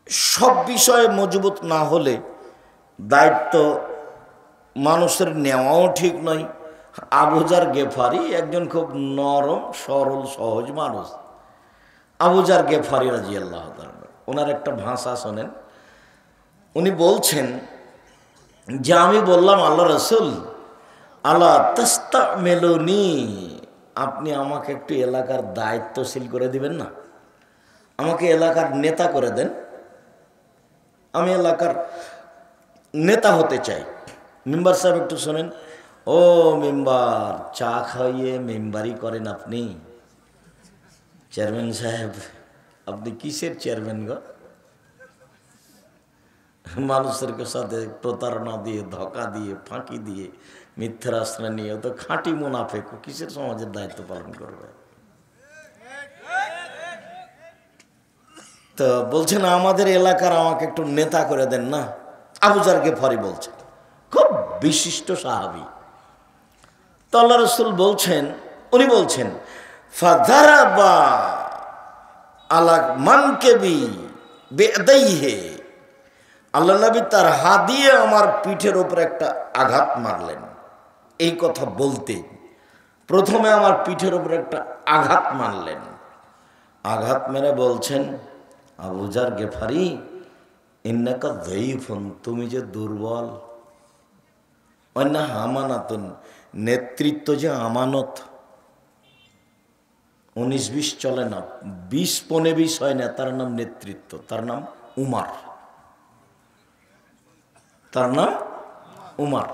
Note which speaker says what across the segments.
Speaker 1: সব বিষয়ে মজবুত না হলে দায়িত্ব মানুষের নেওয়াও ঠিক নয়। আবু যার গেফারি একজন খুব নরম সরল সহজ মানুষ। আবু যার গেফারি রাদিয়াল্লাহু তাআলা, ওনার একটা ভাষা শোনেন। উনি বলছেন যে আমি বললাম, আল্লাহ রাসূল আলা তাস্তামিলুনি, আপনি আমাকে একটু এলাকার দায়িত্বশীল করে দিবেন না, আমাকে এলাকার নেতা করে দেন, আমি এলাকার নেতা হতে চাই। মেম্বার সাহেব একটু শোনেন। ও মেম্বার, চা খাইয়ে মেম্বারি করেন আপনি? চেয়ারম্যান সাহেব, আপনি কিসের চেয়ারম্যান গো? মানুষের সাথে প্রতারণা দিয়ে, ধোঁকা দিয়ে, ফাঁকি দিয়ে, মিথ্যার আশ্রয় নিয়ে তো খাঁটি মুনাফেক, কিসের সমাজের দায়িত্ব পালন করবে? তো বলছেন আমাদের এলাকার আমাকে একটু নেতা করে দেন না। আবু যার গেফারি বলছেন, খুব বিশিষ্ট সাহাবী। তো আল্লাহ রাসূল বলছেন, উনি বলছেন ফাযারাবা আলা মানকিবি বিয়াদাইহি, আল্লাহ নবী তার হাত দিয়ে আমার পিঠের উপর একটা আঘাত মারলেন। এই কথা বলতে প্রথমে আমার পিঠের উপর একটা আঘাত মারলেন। আঘাত মেরে বলছেন, আবু যার গেফারি ইন্নাকা যায়ীফুন, তুমি যে দুর্বল। অন্যা আমানাতুন, নেতৃত্ব যে আমানত। 19-20 চলে না, 20-15 হয় না, তার নাম নেতৃত্ব, তার নাম উমার, তার নাম উমার।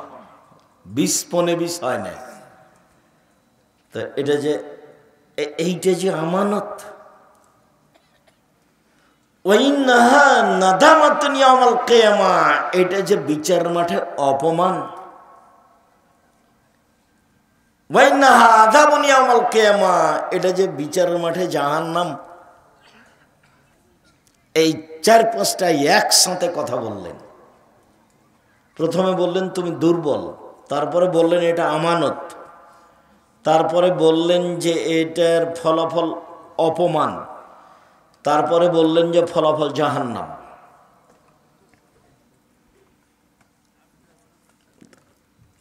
Speaker 1: 20-15 হয় না। তো এটা যে এইটা যে আমানত, ওয়াইন্নাহা নাদামাতুন ইয়াউমাল কিয়ামা, এটা যে বিচার মাঠে অপমান। ওয়াইন্নাহা আযাবুন ইয়াউমাল কিয়ামা, এটা যে বিচারের মাঠে জাহান্নাম। এই 4-5টা একসাথে কথা বললেন। প্রথমে বললেন তুমি দুর্বল, তারপরে বললেন এটা আমানত, তারপরে বললেন যে এটার ফলাফল অপমান, তারপরে বললেন যে ফলাফল জাহান্নাম।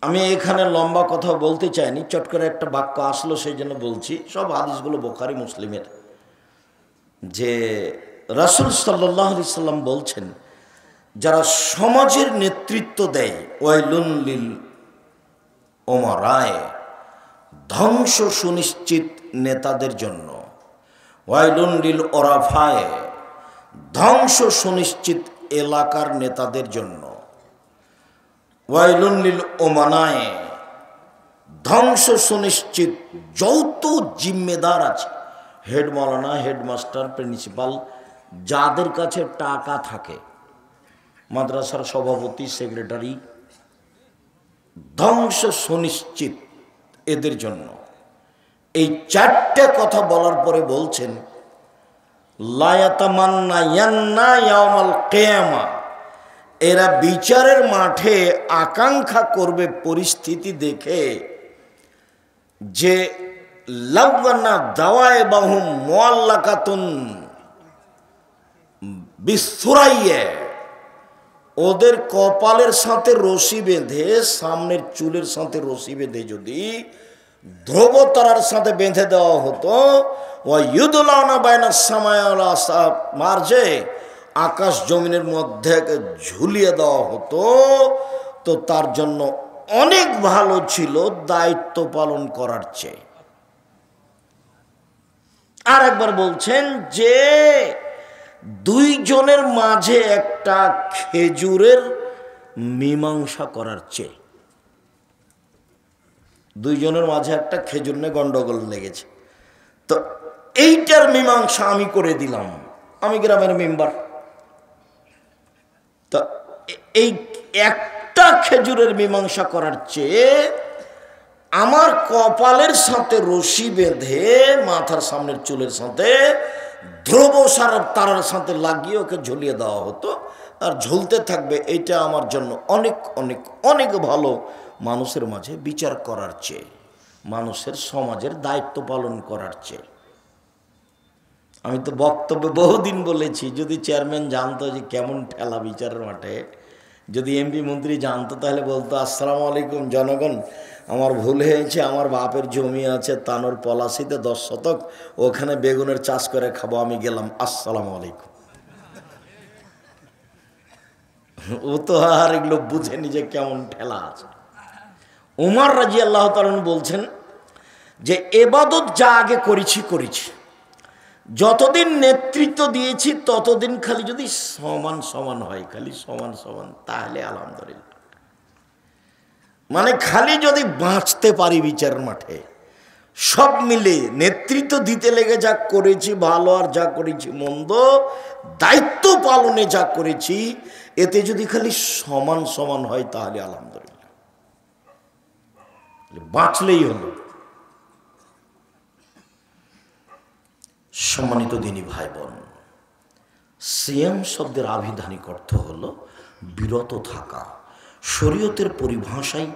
Speaker 1: আমি এখানে লম্বা কথা বলতে চাইনি, চট করে একটা বাক্য আসলো সেই জন্য বলছি। সব হাদিসগুলো বুখারী মুসলিমের। যে রাসূল সাল্লাল্লাহু আলাইহি সাল্লাম বলছেন, যারা সমাজের নেতৃত্ব দেয়, ওয়াইলুন লিল উমারায়ে, ধ্বংস সুনিশ্চিত নেতাদের জন্য। ওয়াইলুন লিল ওরাফায়ে, ধ্বংস সুনিশ্চিত এলাকার নেতাদের জন্য। ওয়াইলুন লিল উমানায়ে, ধ্বংস সুনিশ্চিত যত জিম্মেদার আছে, হেড মাওলানা, হেডমাস্টার, প্রিন্সিপাল, যাদের কাছে টাকা থাকে, মাদ্রাসার সভাপতি, সেক্রেটারি, ধ্বংস সুনিশ্চিত এদের জন্য। এই 4টে কথা বলার পরে বলছেন লা ইয়াতামান্না ইয়ান্না ইয়াউমাল কিয়ামা, এরা বিচারের মাঠে আকাঙ্ক্ষা করবে পরিস্থিতি দেখে যে লাওয়ানা দাওয়াইবাহুম মুআল্লাকাতুন বিসুরাইয়া, ওদের কপালের সাথে রশি বেঁধে, সামনের চুলের সাথে রশি বেঁধে যদি ধ্রুবতারার সাথে বেঁধে দেওয়া হতো, ওয়ায়ুদলাউনা বাইনাস সামাই ওয়াল আসফ, মার্জে আকাশ জমিনের মধ্যে ঝুলিয়ে দেওয়া হতো, তো তার জন্য অনেক ভালো ছিল দায়িত্ব পালন করার চেয়ে। আর একবার বলছেন যে 2 জনের মাঝে একটা খেজুরের মীমাংসা করার চেয়ে। 2 জনের মাঝে একটা খেজুর নিয়ে গন্ডগোল লেগেছে, তো এইটার মীমাংসা আমি করে দিলাম, আমি গ্রামের মেম্বার। তো এই একটা খেজুরের মীমাংসা করার চেয়ে আমার কপালের সাথে রশি বেঁধে মাথার সামনের চুলের সাথে ধ্রুব তারার সাথে লাগিয়ে ওকে ঝুলিয়ে দেওয়া হতো, আর ঝুলতে থাকবে, এইটা আমার জন্য অনেক অনেক অনেক ভালো মানুষের মাঝে বিচার করার চেয়ে, মানুষের সমাজের দায়িত্ব পালন করার চেয়ে। আমি তো বক্তব্যে বহুদিন বলেছি, যদি চেয়ারম্যান জানতো যে কেমন ঠেলা বিচারের মাঠে, যদি এমপি মন্ত্রী জানতো তাহলে বলতো আসসালামু আলাইকুম জনগণ, আমার ভুল হয়েছে, আমার বাপের জমি আছে তানোর পলাশিতে 10 শতক, ওখানে বেগুনের চাষ করে খাবো, আমি গেলাম, আসসালামু আলাইকুম। ও তো আর এগুলো বুঝেনি যে কেমন ঠেলা আছে। উমর রাদিয়াল্লাহু তাআলা বলছেন যে এবাদত যা আগে করেছি, যতদিন নেতৃত্ব দিয়েছি ততদিন খালি যদি সমান সমান হয়, খালি সমান সমান, তাহলে আলহামদুলিল্লাহ। মানে খালি যদি বাঁচতে পারি বিচারের মাঠে, সব মিলে নেতৃত্ব দিতে লেগে যা করেছি ভালো আর যা করেছি মন্দ, দায়িত্ব পালনে যা করেছি, এতে যদি খালি সমান সমান হয় তাহলে আলহামদুলিল্লাহ, বাঁচলেই হলো। সম্মানিত দিনী ভাই বোন, সিয়াম শব্দের আভিধানিক অর্থ হলো বিরত থাকা। শরীয়তের পরিভাষায়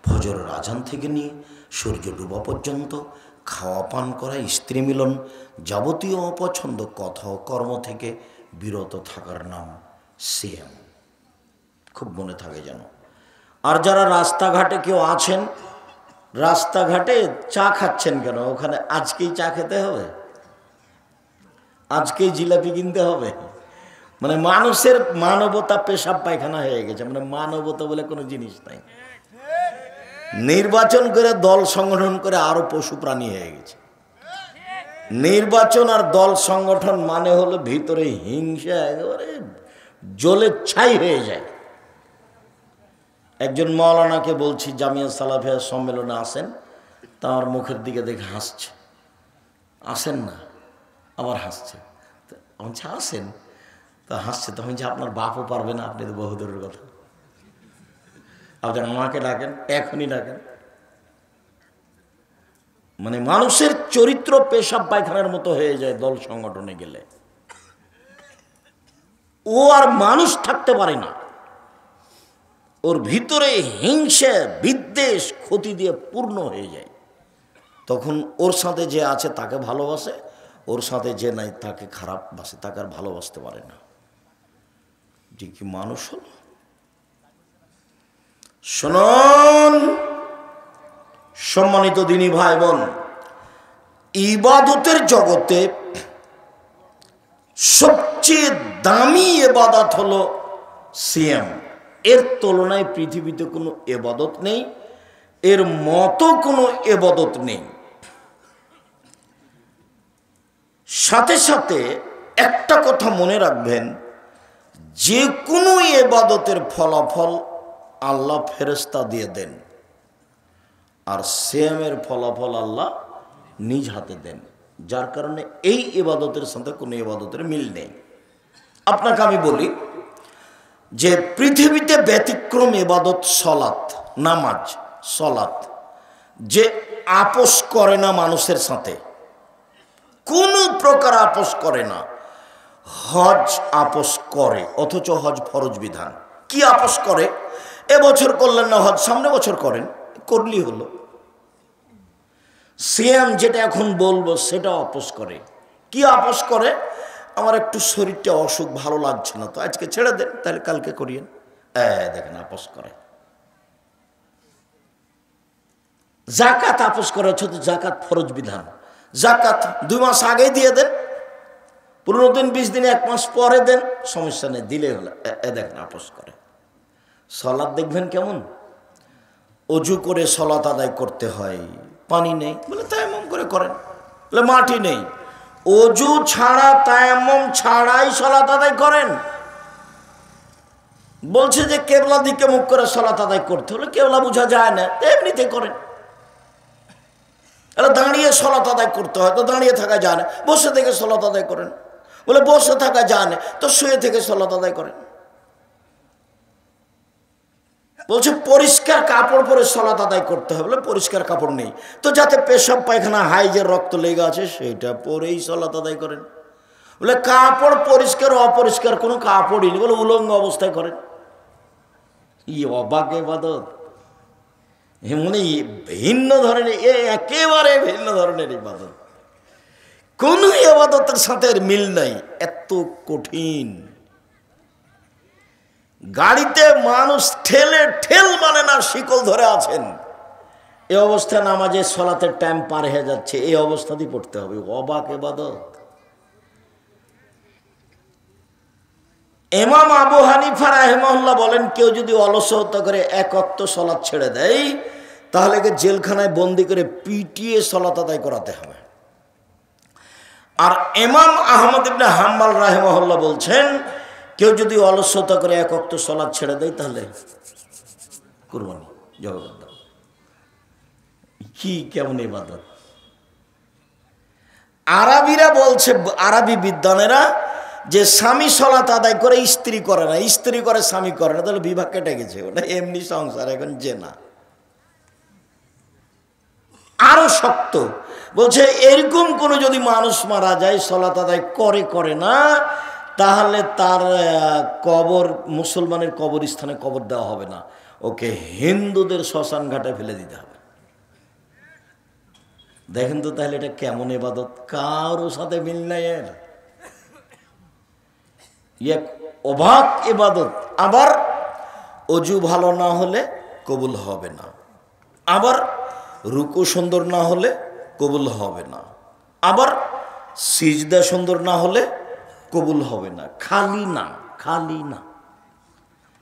Speaker 1: ফজরের আজান থেকে নিয়ে সূর্য ডোবা পর্যন্ত খাওয়া পান করা, স্ত্রী মিলন, যাবতীয় অপছন্দ কথা ও কর্ম থেকে বিরত থাকার নাম সিয়াম। খুব মনে থাকে যেন। আর যারা রাস্তাঘাটে কেউ আছেন, রাস্তাঘাটে চা খাচ্ছেন কেন? ওখানে আজকেই চা খেতে হবে, আজকেই জিলাপি কিনতে হবে। মানে মানুষের মানবতা পেশাব পায়খানা হয়ে গেছে, মানে মানবতা বলে কোনো জিনিস নাই। নির্বাচন করে দল সংগঠন করে আরো পশু প্রাণী হয়ে গেছে। নির্বাচন আর দল সংগঠন মানে হলো ভিতরে হিংসা একেবারে জ্বলে ছাই হয়ে যায়। একজন মাওলানাকে বলছি জামিয়া সালাফিয়া সম্মেলনে আসেন, তার মুখের দিকে দেখে হাসছে। আসেন না, আবার হাসছে। বলছে আসেন, তা হাসছে। তখন যে আপনার বাপও পারবে না, আপনি তো বহুদূরের কথা, আপনি আমাকে ডাকেন, এখনই ডাকেন। মানে মানুষের চরিত্র পেশাব পায়খানার মতো হয়ে যায় দল সংগঠনে গেলে। ও আর মানুষ থাকতে পারে না, ওর ভিতরে হিংসা বিদ্বেষ ক্ষতি দিয়ে পূর্ণ হয়ে যায়। তখন ওর সাথে যে আছে তাকে ভালোবাসে, ওর সাথে যে নাই তাকে খারাপ বাসে, তাকে আর ভালোবাসতে পারে না। যে কি মানুষ হল। শুনুন সম্মানিত দিনী ভাই বোন, ইবাদতের জগতে সবচেয়ে দামি ইবাদত হলো সিয়াম। এর তুলনায় পৃথিবীতে কোনো ইবাদত নেই, এর মতো কোনো ইবাদত নেই। সাথে সাথে একটা কথা মনে রাখবেন, যে কোনো ইবাদতের ফলাফল আল্লাহ ফেরেশতা দিয়ে দেন, আর সিয়ামের ফলাফল আল্লাহ নিজ হাতে দেন। যার কারণে এই ইবাদতের সাথে কোনো ইবাদতের মিল নেই। আপনাকে আমি বলি যে পৃথিবীতে ব্যতিক্রম ইবাদত সলাত, নামাজ, সলাত, যে আপোষ করে না মানুষের সাথে, কোনো প্রকার আপোষ করে না। হজ আপোষ করে, অথচ হজ ফরজ বিধান। কি আপোষ করে? এবছর করলেন না হজ, সামনে বছর করেন, করলেই হলো। সিয়াম যেটা এখন বলবো সেটা আপোষ করে। কি আপোষ করে? আমার একটু শরীরটা অসুখ, ভালো লাগছে না, তো আজকে ছেড়ে দেন, তাহলে কালকে করিয়েন। দেখেন আপোষ করে। জাকাত আপোষ করে, অথচ জাকাত ফরজ বিধান। জাকাত 2 মাস আগে দিয়ে দেন, 15 দিন 20 দিন 1 মাস পরে দেন, সমস্যা নেই, দিলে হলো। দেখেন আপোষ করে। সলাৎ দেখবেন কেমন, অজু করে সলাৎ আদায় করতে হয়, পানি নেই বলে তায়াম্মুম করে করেন, বলে মাটি নেই, অজু ছাড়া তায়াম্মুম ছাড়াই সলাৎ আদায় করেন। বলছে যে কেবলা দিকে মুখ করে সলাৎ আদায় করতে হলে, কেবলা বোঝা যায় না, এমনিতে করেন। দাঁড়িয়ে সলাৎ আদায় করতে হয়, তো দাঁড়িয়ে থাকা যায় না, বসে থেকে সলাৎ আদায় করেন। বলে বসে থাকা যায় না, তো শুয়ে থেকে সলাৎ আদায় করেন। বলছে পরিষ্কার কাপড় পরে সলাৎ আদায় করতে হবে, বলে পরিষ্কার কাপড় নেই, তো যাতে পেশাব পায়খানা হাইজের রক্ত লেগে আছে সেইটা পরেই সলাৎ আদায় করেন। বলে কাপড় পরিষ্কার অপরিষ্কার কোনো কাপড়ই নেই, বলে উলঙ্গ অবস্থায় করেন। অবাক ইবাদত, মানে ভিন্ন ধরনের, একেবারে ভিন্ন ধরনের ইবাদত। কোন ইবাদতের সাথে এর মিল নাই, এত কঠিন। গাড়িতে মানুষ ঠেলে ঠেল মানে না, শিকল ধরে আছেন, এই অবস্থায় নামাজের সলাতের টাইম পার হয়ে যাচ্ছে, এই অবস্থাতেই পড়তে হবে। অবাক ইবাদত। ইমাম আবু হানিফা রাহিমাহুল্লাহ বলেন, কেউ যদি অলসতা করে এক ওয়াক্ত সলাত ছেড়ে দেয়, তাহলে জেলখানায় বন্দি করে পিটিয়ে সলাত আদায় করাতে হবে। আর ইমাম আহমদ ইবনে হাম্বল রাহিমাহুল্লাহ বলছেন, কেউ যদি অলসতা করে এক ওয়াক্ত সলাত ছেড়ে দেয়, তাহলে কুরবানি জবাব দাও। কি কেমন ইবাদত! আরবিরা বলছে, আরবি বিদ্বানেরা, যে স্বামী সলাত আদায় করে স্ত্রী করে না, স্ত্রী করে স্বামী করে না, তাহলে বিভাগ কেটে গেছে, ওটা এমনি সংসার, এখন জেনা। আরো শক্ত বলছে, এরকম কোন যদি মানুষ মারা যায় সলাত আদায় করে না, তাহলে তার কবর মুসলমানের কবরস্থানে কবর দেওয়া হবে না, ওকে হিন্দুদের শ্মশান ঘাটে ফেলে দিতে হবে। দেখেন তো তাহলে এটা কেমন ইবাদত, কারো সাথে মিল নাই এর, এক অবাক ইবাদত। আবার অজু ভালো না হলে কবুল হবে না, আবার রুকু সুন্দর না হলে কবুল হবে না, আবার সিজদা সুন্দর না হলে কবুল হবে না। খালি না, খালি না।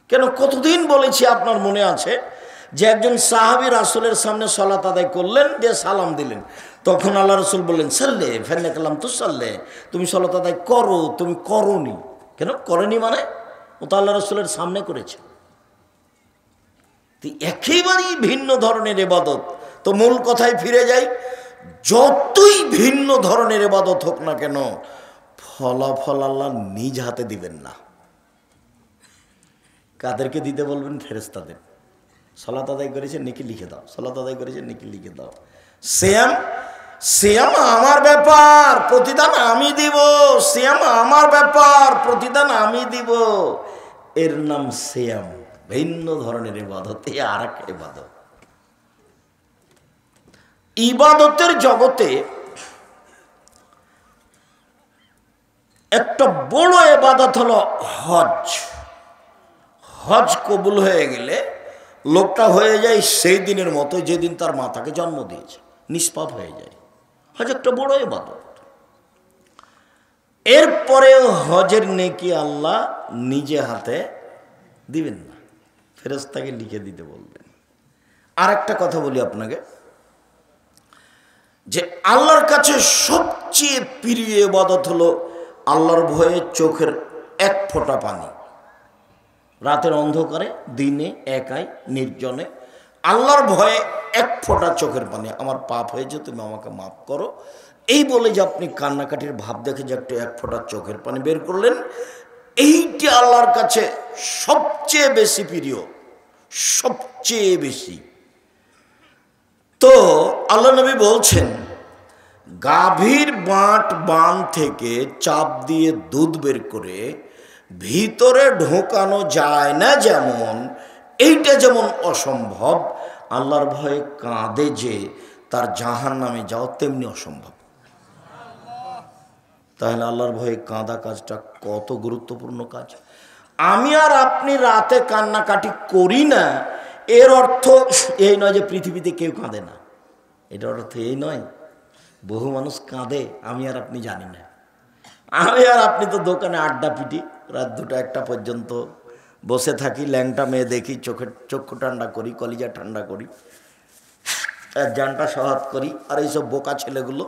Speaker 1: কেন, কতদিন বলেছি, আপনার মনে আছে যে একজন সাহাবী রাসূলের সামনে সালাত আদায় করলেন, দিয়ে সালাম দিলেন, তখন আল্লাহ রাসূল বললেন, সাল্লে ফেন্না কালাম তো সাল্লে, তুমি সালাত আদায় করো, তুমি করোনি কেন? করেনি মানে ও তো আল্লাহ রাসূলের সামনে করেছে। একেবারেই ভিন্ন ধরনের ইবাদত। তো মূল কথায় ফিরে যাই, যতই ভিন্ন ধরনের ইবাদত হোক না কেন, ফলাফল আল্লাহ নিজ হাতে দিবেন না। কাদেরকে দিতে বলবেন? ফেরেশতাদের। সালাত আদায় করেছে, নেকি লিখে দাও, সালাত আদায় করেছে, নেকি লিখে দাও। সিয়াম, সিয়াম আমার ব্যাপার, প্রতিদান আমি দিব। সিয়াম আমার ব্যাপার, প্রতিদান আমি দিব। এর নাম সিয়াম। ভিন্ন ধরনের ইবাদত, এ আর এক ইবাদত। ইবাদতের জগতে একটা বড় ইবাদত হলো হজ। হজ কবুল হয়ে গেলে লোকটা হয়ে যায় সেই দিনের মতো যেদিন তার মাতাকে জন্ম দিয়েছে, নিষ্পাপ হয়ে যায়। হজ একটা বড় ইবাদত। এরপরেও হজের নেকি আল্লাহ নিজে হাতে দিবেন না, ফেরেশতাকে লিখে দিতে বলবেন। আর একটা কথা বলি আপনাকে, যে আল্লাহর কাছে সবচেয়ে প্রিয় ইবাদত হলো আল্লাহর ভয়ে চোখের এক ফোঁটা পানি, রাতের অন্ধকারে, দিনে, একাই, নির্জনে, আল্লাহর ভয়ে এক ফোঁটা চোখের পানি, আমার পাপ হয়েছে, তুমি আমাকে মাফ করো, এই বলে যে আপনি কান্নাকাটির ভাব দেখে যে একটা এক ফোঁটা চোখের পানি বের করলেন, এইটি আল্লাহর কাছে সবচেয়ে বেশি প্রিয়, সবচেয়ে বেশি। তো আল্লাহ নবী বলছেন, গাভীর বান থেকে চাপ দিয়ে দুধ বের করে ভিতরে ঢোকানো যায় না, যেমন এইটা যেমন অসম্ভব, আল্লাহর ভয়ে কাঁদে যে তার জাহান্নামে যাও তেমনি অসম্ভব। তাহলে আল্লাহর ভয়ে কাঁদা কাজটা কত গুরুত্বপূর্ণ কাজ। আমি আর আপনি রাতে কান্নাকাটি করি না, এর অর্থ এই নয় যে পৃথিবীতে কেউ কাঁদে না, এটার অর্থ এই নয়। বহু মানুষ কাঁদে, আমি আর আপনি জানি না। আমি আর আপনি তো দোকানে আড্ডা পিটি, রাত 2টা-1টা পর্যন্ত বসে থাকি, ল্যাংটা মেয়ে দেখি, চক্ষু ঠান্ডা করি, কলিজা ঠান্ডা করি, জানটা সহাত করি। আর এইসব বোকা ছেলেগুলো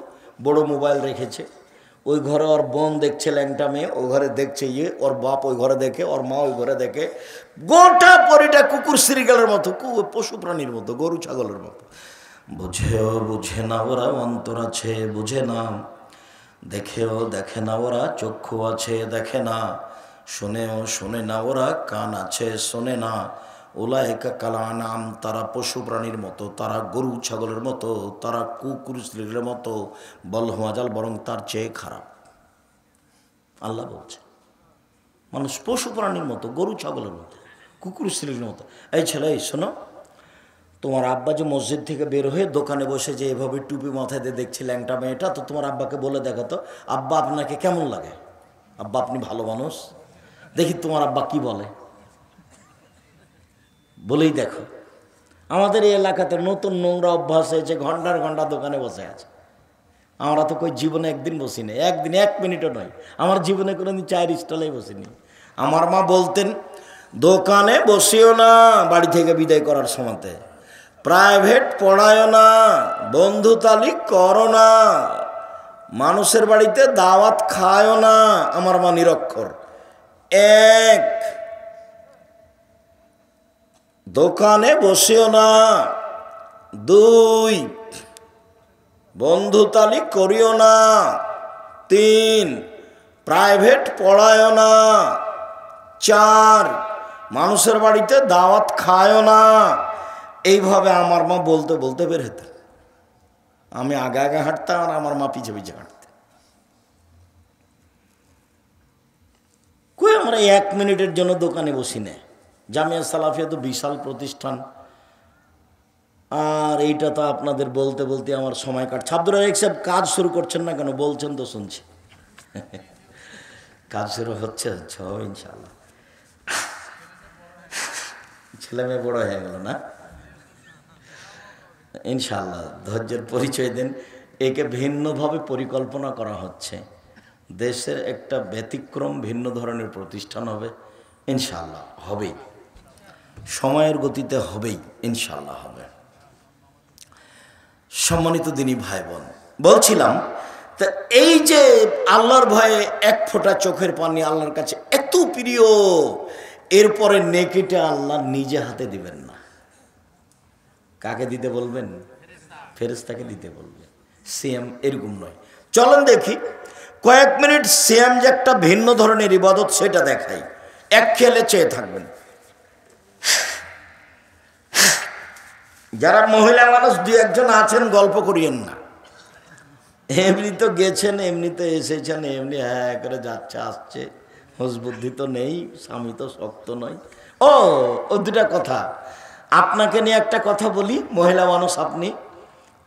Speaker 1: বড় মোবাইল রেখেছে, ওই ঘরে ওর বোন দেখছে ল্যাংটা মেয়ে, ওই ঘরে দেখছে ওর বাপ ওই ঘরে দেখে, ওর মা ওই ঘরে দেখে, গোটা পরিটা কুকুর শ্রীগালের মতো, পশু প্রাণীর মতো, গরু ছাগলের মতো। বুঝেও বুঝে না ওরা, অন্তর আছে বুঝে না, দেখেও দেখে না ওরা, চক্ষু আছে দেখে না, শুনেও শুনে না ওরা, কান আছে শোনে না। উলাইকা কাল আনাম, তারা পশু প্রাণীর মতো, তারা গরু ছাগলের মতো, তারা কুকুর শ্রীগালের মতো, বল হুমাজাল, বরং তার চেয়ে খারাপ। আল্লাহ বলছে মানুষ পশু প্রাণীর মতো, গরু ছাগলের মতো, কুকুর শ্রীগালের মতো। এই ছেলে, এই শোনো, তোমার আব্বা যে মসজিদ থেকে বের হয়ে দোকানে বসে যে এভাবে টুপি মাথায় দিয়ে দেখছি ল্যাংটা মেয়েটা, তো তোমার আব্বাকে বলে দেখো তো আব্বা আপনাকে কেমন লাগে, আব্বা আপনি ভালো মানুষ, দেখি তোমার আব্বা কি বলে, বলেই দেখো। আমাদের এই এলাকাতে নতুন নোংরা অভ্যাস হয়েছে, ঘন্টার ঘন্টা দোকানে বসে আছে। আমরা তো কই জীবনে একদিন বসিনি, একদিন 1 মিনিটও নয়, আমার জীবনে কোনোদিন চায়ের স্টলেই বসিনি। আমার মা বলতেন দোকানে বসিও না বাড়ি থেকে বিদায় করার সময়তে, প্রাইভেট পড়ায়ও না, বন্ধু তালিক করো না, মানুষের বাড়িতে দাওয়াত খায়ও না। আমার মা নিরক্ষর। 1, দোকানে বসিও না। 2, বন্ধু তালিক করিও না। 3, প্রাইভেট পড়ায়ও না। 4, মানুষের বাড়িতে দাওয়াত খায়ও না। এইভাবে আমার মা বলতে বলতে বের হতেন। আমি আগে আগে হাঁটতাম আর আমার মা পিছে পিছে হাঁটতেন। কই আমরা 1 মিনিটের জন্য দোকানে বসি না। জামিয়া সালাফিয়া তো বিশাল প্রতিষ্ঠান, আর এইটা তো আপনাদের বলতে বলতে আমার সময় কাটছে। আব্দুর রাজাক সাহেব কাজ শুরু করছেন না কেন? বলছেন তো শুনছি। কাজ শুরু হচ্ছে হবে ইনশাল্লাহ। ছেলে মেয়ে বড় হয়ে গেল না, ইনশাল্লাহ ধৈর্যের পরিচয় দেন। একে ভিন্নভাবে পরিকল্পনা করা হচ্ছে, দেশের একটা ব্যতিক্রম ভিন্ন ধরনের প্রতিষ্ঠান হবে ইনশাল্লাহ, হবেই, সময়ের গতিতে হবেই ইনশাল্লাহ হবে। সম্মানিত দিনী ভাই বোন, বলছিলাম তা এই যে আল্লাহর ভয়ে 1 ফোঁটা চোখের পানি আল্লাহর কাছে এত প্রিয়, এরপরে নেকিটা আল্লাহ নিজে হাতে দিবেন না। কাকে দিতে বলবেন? ফেরেশতাকে দিতে বলবেন। সিয়াম এরকম নয়। চলেন দেখি কয়েক মিনিট সিয়াম যে একটা ভিন্ন ধরনের ইবাদত সেটা দেখাই। এক খেলে চেয়ে থাকবেন। যারা মহিলা মানুষ 2-1 জন আছেন গল্প করিয়েন না, এমনি তো গেছেন, এমনি তো এসেছেন, এমনি হ্যাঁ করে যাচ্ছে আসছে, হুঁশ বুদ্ধি তো নেই, স্বামী তো শক্ত নয়। ও 2টা কথা আপনাকে নিয়ে একটা কথা বলি, মহিলা মানুষ আপনি,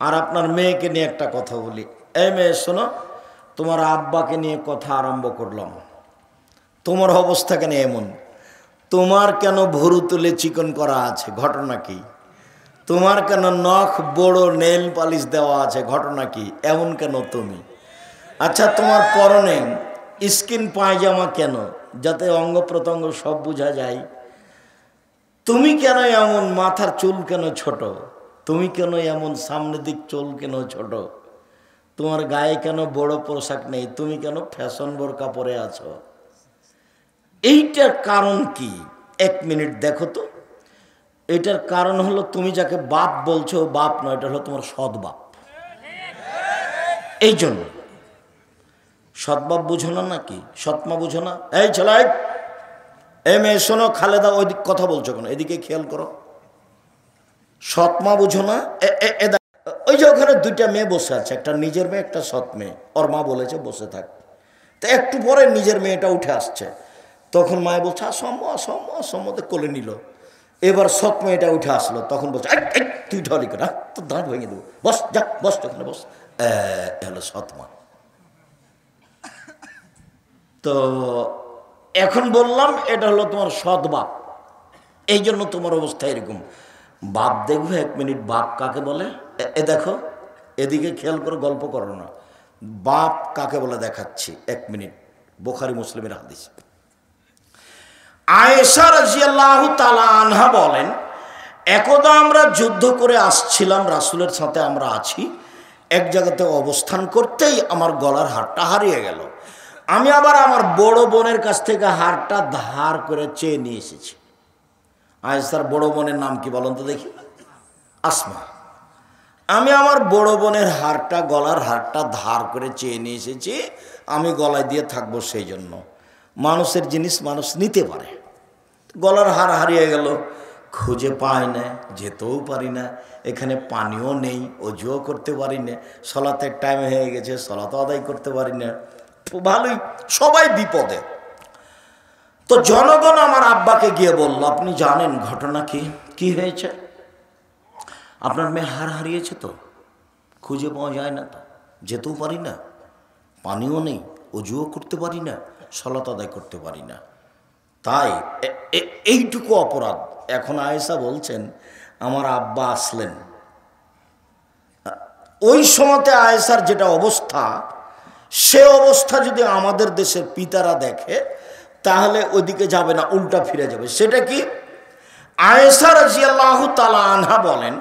Speaker 1: আর আপনার মেয়েকে নিয়ে একটা কথা বলি। এই মেয়ে শোনো, তোমার আব্বাকে নিয়ে কথা আরম্ভ করলাম। তোমার অবস্থা কেন এমন? তোমার কেন ভুরু তুলে চিকন করা আছে? ঘটনা কি? তোমার কেন নখ বড় নেল পালিশ দেওয়া আছে? ঘটনা কি? এমন কেন তুমি? আচ্ছা, তোমার পরনে স্কিন পায়জামা কেন? যাতে অঙ্গ প্রত্যঙ্গ সব বোঝা যায়। তুমি কেন এমন? মাথার চুল কেন ছোট? তুমি কেন এমন? সামনের দিক চুল কেন ছোট? তোমার গায়ে কেন বড় পোশাক নেই? তুমি কেন ফ্যাশন বোরকা পরে আছো? এইটার কারণ কি? 1 মিনিট দেখো তো। এটার কারণ হলো তুমি যাকে বাপ বলছো বাপ নয়, এটা হলো তোমার সৎ বাপ। এই জন্য সৎ বাপ বুঝো না নাকি? সৎমা বুঝো না? এই ছেলে, এই মেয়ে শোনো, খালেদা ওইদিক কথা বলছো কেন? এদিকে খেয়াল করো। সৎমা বুঝো না? ওই যে ওখানে 2টা মেয়ে বসে আছে, একটা নিজের মেয়ে, একটা সৎ মেয়ে। ওর মা বলেছে বসে থাক। তো একটু পরে নিজের মেয়েটা উঠে আসছে, তখন মায়ে বলছে অসম্মতে কোলে নিল। এবার সৎ মেয়েটা উঠে আসলো, তখন বলছে তুই ঢলি কেন? তোর দাঁত ভেঙে দেবো, বস, যা বস, ওখানে বস। হলো সৎ মা। তো এখন বললাম এটা হলো তোমার সৎ বাপ, এই জন্য তোমার অবস্থা এরকম। বাপ দেখবে 1 মিনিট, বাপ কাকে বলে? দেখো, এদিকে খেয়াল করে, গল্প করো না। বাপ কাকে বলে দেখাচ্ছি 1 মিনিট। বুখারী মুসলিমের হাদিস। আয়েশা রাদিয়াল্লাহু তাআলা আনহা বলেন, একদা আমরা যুদ্ধ করে আসছিলাম, রাসূলের সাথে আমরা আছি, এক জায়গাতে অবস্থান করতেই আমার গলার হারটা হারিয়ে গেল। আমি আবার আমার বড় বোনের কাছ থেকে হারটা ধার করে চেয়ে নিয়ে এসেছি। আয়েশার বড় বোনের নাম কি বলেন তো দেখি? আসমা। আমি আমার বড় বোনের হারটা, গলার হারটা ধার করে চেয়ে নিয়ে এসেছি, আমি গলায় দিয়ে থাকবো। সেই জন্য মানুষের জিনিস মানুষ নিতে পারে। গলার হার হারিয়ে গেল, খুঁজে পাই না, যেতেও পারি না, এখানে পানিও নেই, অজুও করতে পারি না, সলাতের টাইম হয়ে গেছে, সলাতও আদায় করতে পারি না। ভালোই, সবাই বিপদে। তো জনগণ আমার আব্বাকে গিয়ে বলল, আপনি জানেন ঘটনা কি? কি হয়েছে? আপনার মেয়ে হারিয়েছে তো, খুঁজে পাওয়া যায় না তো, যেতেও পারি না, পানিও নেই, অজুও করতে পারি না, সালাত আদায় করতে পারি না। তাই এইটুকু অপরাধ। এখন আয়েশা বলছেন আমার আব্বা আসলেন, ওই সময়তে আয়েশার যেটা অবস্থা, সে অবস্থা যদি আমাদের দেশের পিতারা দেখে তাহলে ওইদিকে যাবে না, উল্টা ফিরে যাবে। সেটা কি? আয়েশা রাদিয়াল্লাহু তাআলা আনহা বলেন,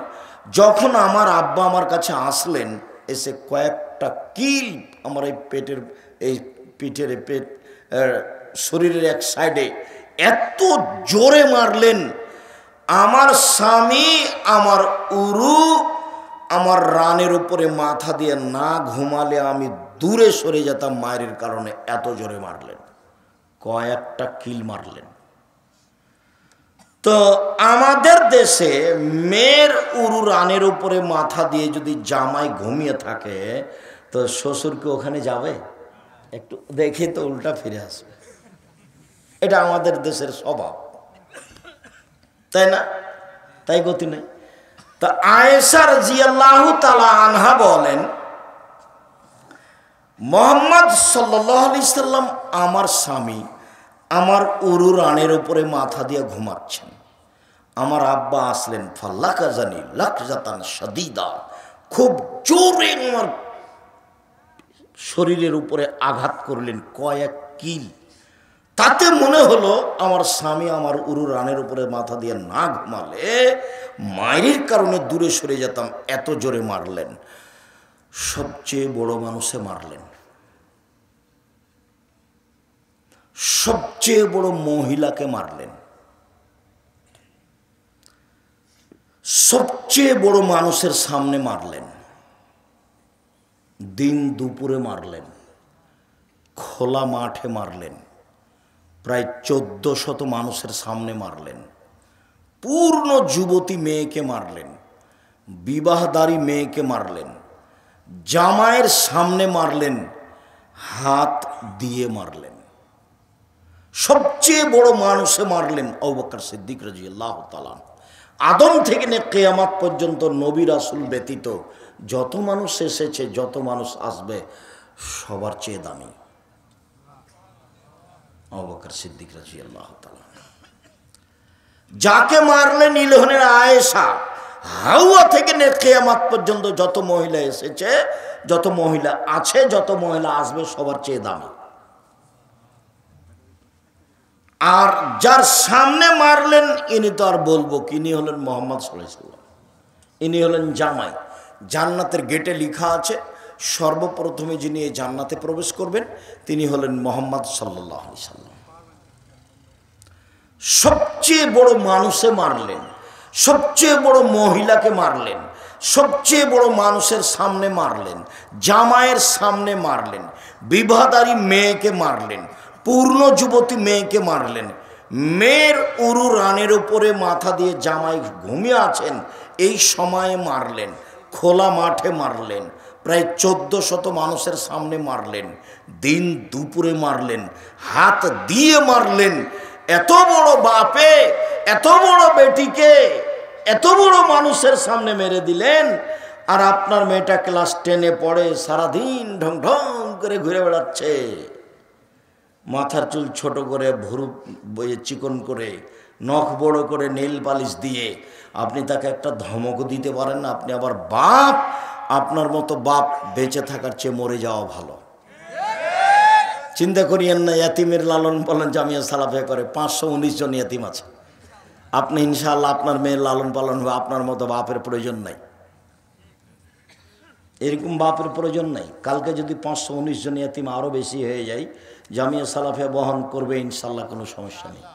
Speaker 1: যখন আমার আব্বা আমার কাছে আসলেন, এসে কয়েকটা কিল আমার এই পেটের, এই পিঠের পেট, শরীরের এক সাইডে এত জোরে মারলেন, আমার স্বামী আমার উরু আমার রানের উপরে মাথা দিয়ে না ঘুমালে আমি দূরে সরে যেতাম মায়ের কারণে, এত জোরে মারলেন, কয়েকটা কিল মারলেন। তো আমাদের দেশে মেয়ের উরু রানের উপরে মাথা দিয়ে যদি জামাই ঘুমিয়ে থাকে তো শ্বশুর কি ওখানে যাবে? একটু দেখে তো উল্টা ফিরে আসবে। এটা আমাদের দেশের স্বভাব, তাই না? তাই গতি নেই। তা আয়েশা রাদিয়াল্লাহু তাআলা আনহা বলেন, মুহাম্মদ সাল্লাল্লাহু আলাইহি সাল্লাম আমার স্বামী আমার উরু রানের উপরে মাথা দিয়ে ঘুমাচ্ছেন, আমার আব্বা আসলেন, ফাল্লাকাজানি লাকজাতান শাদীদা, খুব জোরে আমার শরীরের উপরে আঘাত করলেন, কয়েক কিল। তাতে মনে হলো আমার স্বামী আমার উরু রানের উপরে মাথা দিয়ে না ঘুমালে মায়ের কারণে দূরে সরে যেতাম, এত জোরে মারলেন। সবচেয়ে বড় মানুষে মারলেন, সবচেয়ে বড় মহিলাকে মারলেন, সবচেয়ে বড় মানুষের সামনে মারলেন, দিন দুপুরে মারলেন, খোলা মাঠে মারলেন, প্রায় 1400 মানুষের সামনে মারলেন, পূর্ণ যুবতী মেয়েকে মারলেন, বিবাহদারী মেয়েকে মারলেন, জামাইয়ের সামনে মারলেন, হাত দিয়ে মারলেন, সবচেয়ে বড় মানুষে মারলেন আবু বকর সিদ্দিক রাদিয়াল্লাহু তাআলা। আদম থেকে নিয়ে কিয়ামত পর্যন্ত নবী রাসূল ব্যতীত যত মানুষ এসেছে, যত মানুষ আসবে, সবার চেয়ে দামি আবু বকর সিদ্দিক রাদিয়াল্লাহু তাআলা। যাকে মারলেন ইলহনের আয়েশা, হাওয়া থেকে নিয়ে কিয়ামত পর্যন্ত যত মহিলা এসেছে, যত মহিলা আছে, যত মহিলা আসবে, সবার চেয়ে দামি। আর যার সামনে মারলেন ইনি তো আর বলবো কি, ইনি হলেন মুহাম্মদ সাল্লাল্লাহু আলাইহি ওয়াসাল্লাম, ইনি হলেন জামাই। জান্নাতের গেটে লেখা আছে সর্বপ্রথমে যিনি এই জান্নাতে প্রবেশ করবেন তিনি হলেন মুহাম্মদ সাল্লাল্লাহু আলাইহি ওয়াসাল্লাম। সবচেয়ে বড় মানুষে মারলেন, সবচেয়ে বড় মহিলাকে মারলেন, সবচেয়ে বড় মানুষের সামনে মারলেন, জামাইয়ের সামনে মারলেন, বিবাহদারী মেয়েকে মারলেন, পূর্ণ যুবতী মেয়েকে মারলেন, মেয়ের উরু রানের উপরে মাথা দিয়ে জামাই ঘুমিয়ে আছেন এই সময়ে মারলেন, খোলা মাঠে মারলেন, প্রায় 1400 মানুষের সামনে মারলেন, দিন দুপুরে মারলেন, হাত দিয়ে মারলেন। এত বড় বাপে এত বড় বেটিকে এত বড় মানুষের সামনে মেরে দিলেন। আর আপনার মেয়েটা ক্লাস 10-এ পড়ে, সারাদিন ঢং ঢং করে ঘুরে বেড়াচ্ছে, মাথার চুল ছোট করে, ভুরু বইয়ে চিকন করে, নখ বড় করে, নেল পালিশ দিয়ে আপনি তাকে একটা ধমক দিতে পারেন না? আপনি আবার বাপ, আপনার মতো বাপ বেঁচে থাকার চেয়ে মরে যাওয়া ভালো। চিন্তা করিয়েন না, ইয়াতিমের লালন পালন জামিয়া সালাফিয়া করে 519 জন ইয়াতিম আছে। আপনি ইনশাআল্লাহ আপনার মেয়ের লালন পালন হবে, আপনার মতো বাপের প্রয়োজন নাই, এরকম বাপের প্রয়োজন নাই। কালকে যদি 519 জন ইয়াতিম আরও বেশি হয়ে যায়, জামিয়া সালাফিয়া বহন করবে ইনশাআল্লাহ, কোনো সমস্যা নেই।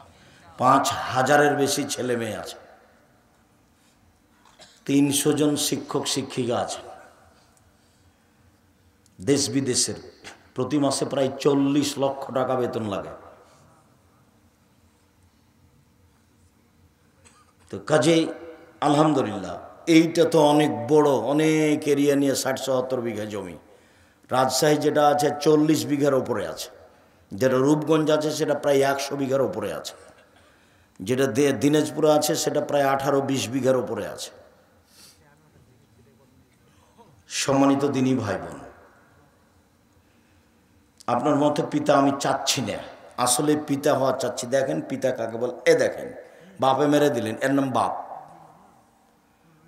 Speaker 1: 5000-এর বেশি ছেলে মেয়ে আছে, 300 জন শিক্ষক শিক্ষিকা আছে, দেশ বিদেশের, প্রতি মাসে প্রায় 40 লক্ষ টাকা বেতন লাগে। তো কাজেই আলহামদুলিল্লাহ এইটা তো অনেক বড়, অনেক এরিয়া নিয়ে 60-70 বিঘা জমি। রাজশাহী যেটা আছে 40 বিঘার ওপরে আছে, যেটা রূপগঞ্জ আছে সেটা প্রায় 100 বিঘার ওপরে আছে, যেটা দিনাজপুরে আছে সেটা প্রায় 18-20 বিঘার ওপরে আছে। সম্মানিত দিনী ভাই বোন, আপনার মতো পিতা আমি চাচ্ছি না, আসলে পিতা হওয়া চাচ্ছি। দেখেন পিতা কাকে বল, এ দেখেন বাপে মেরে দিলেন, এর নাম বাপ।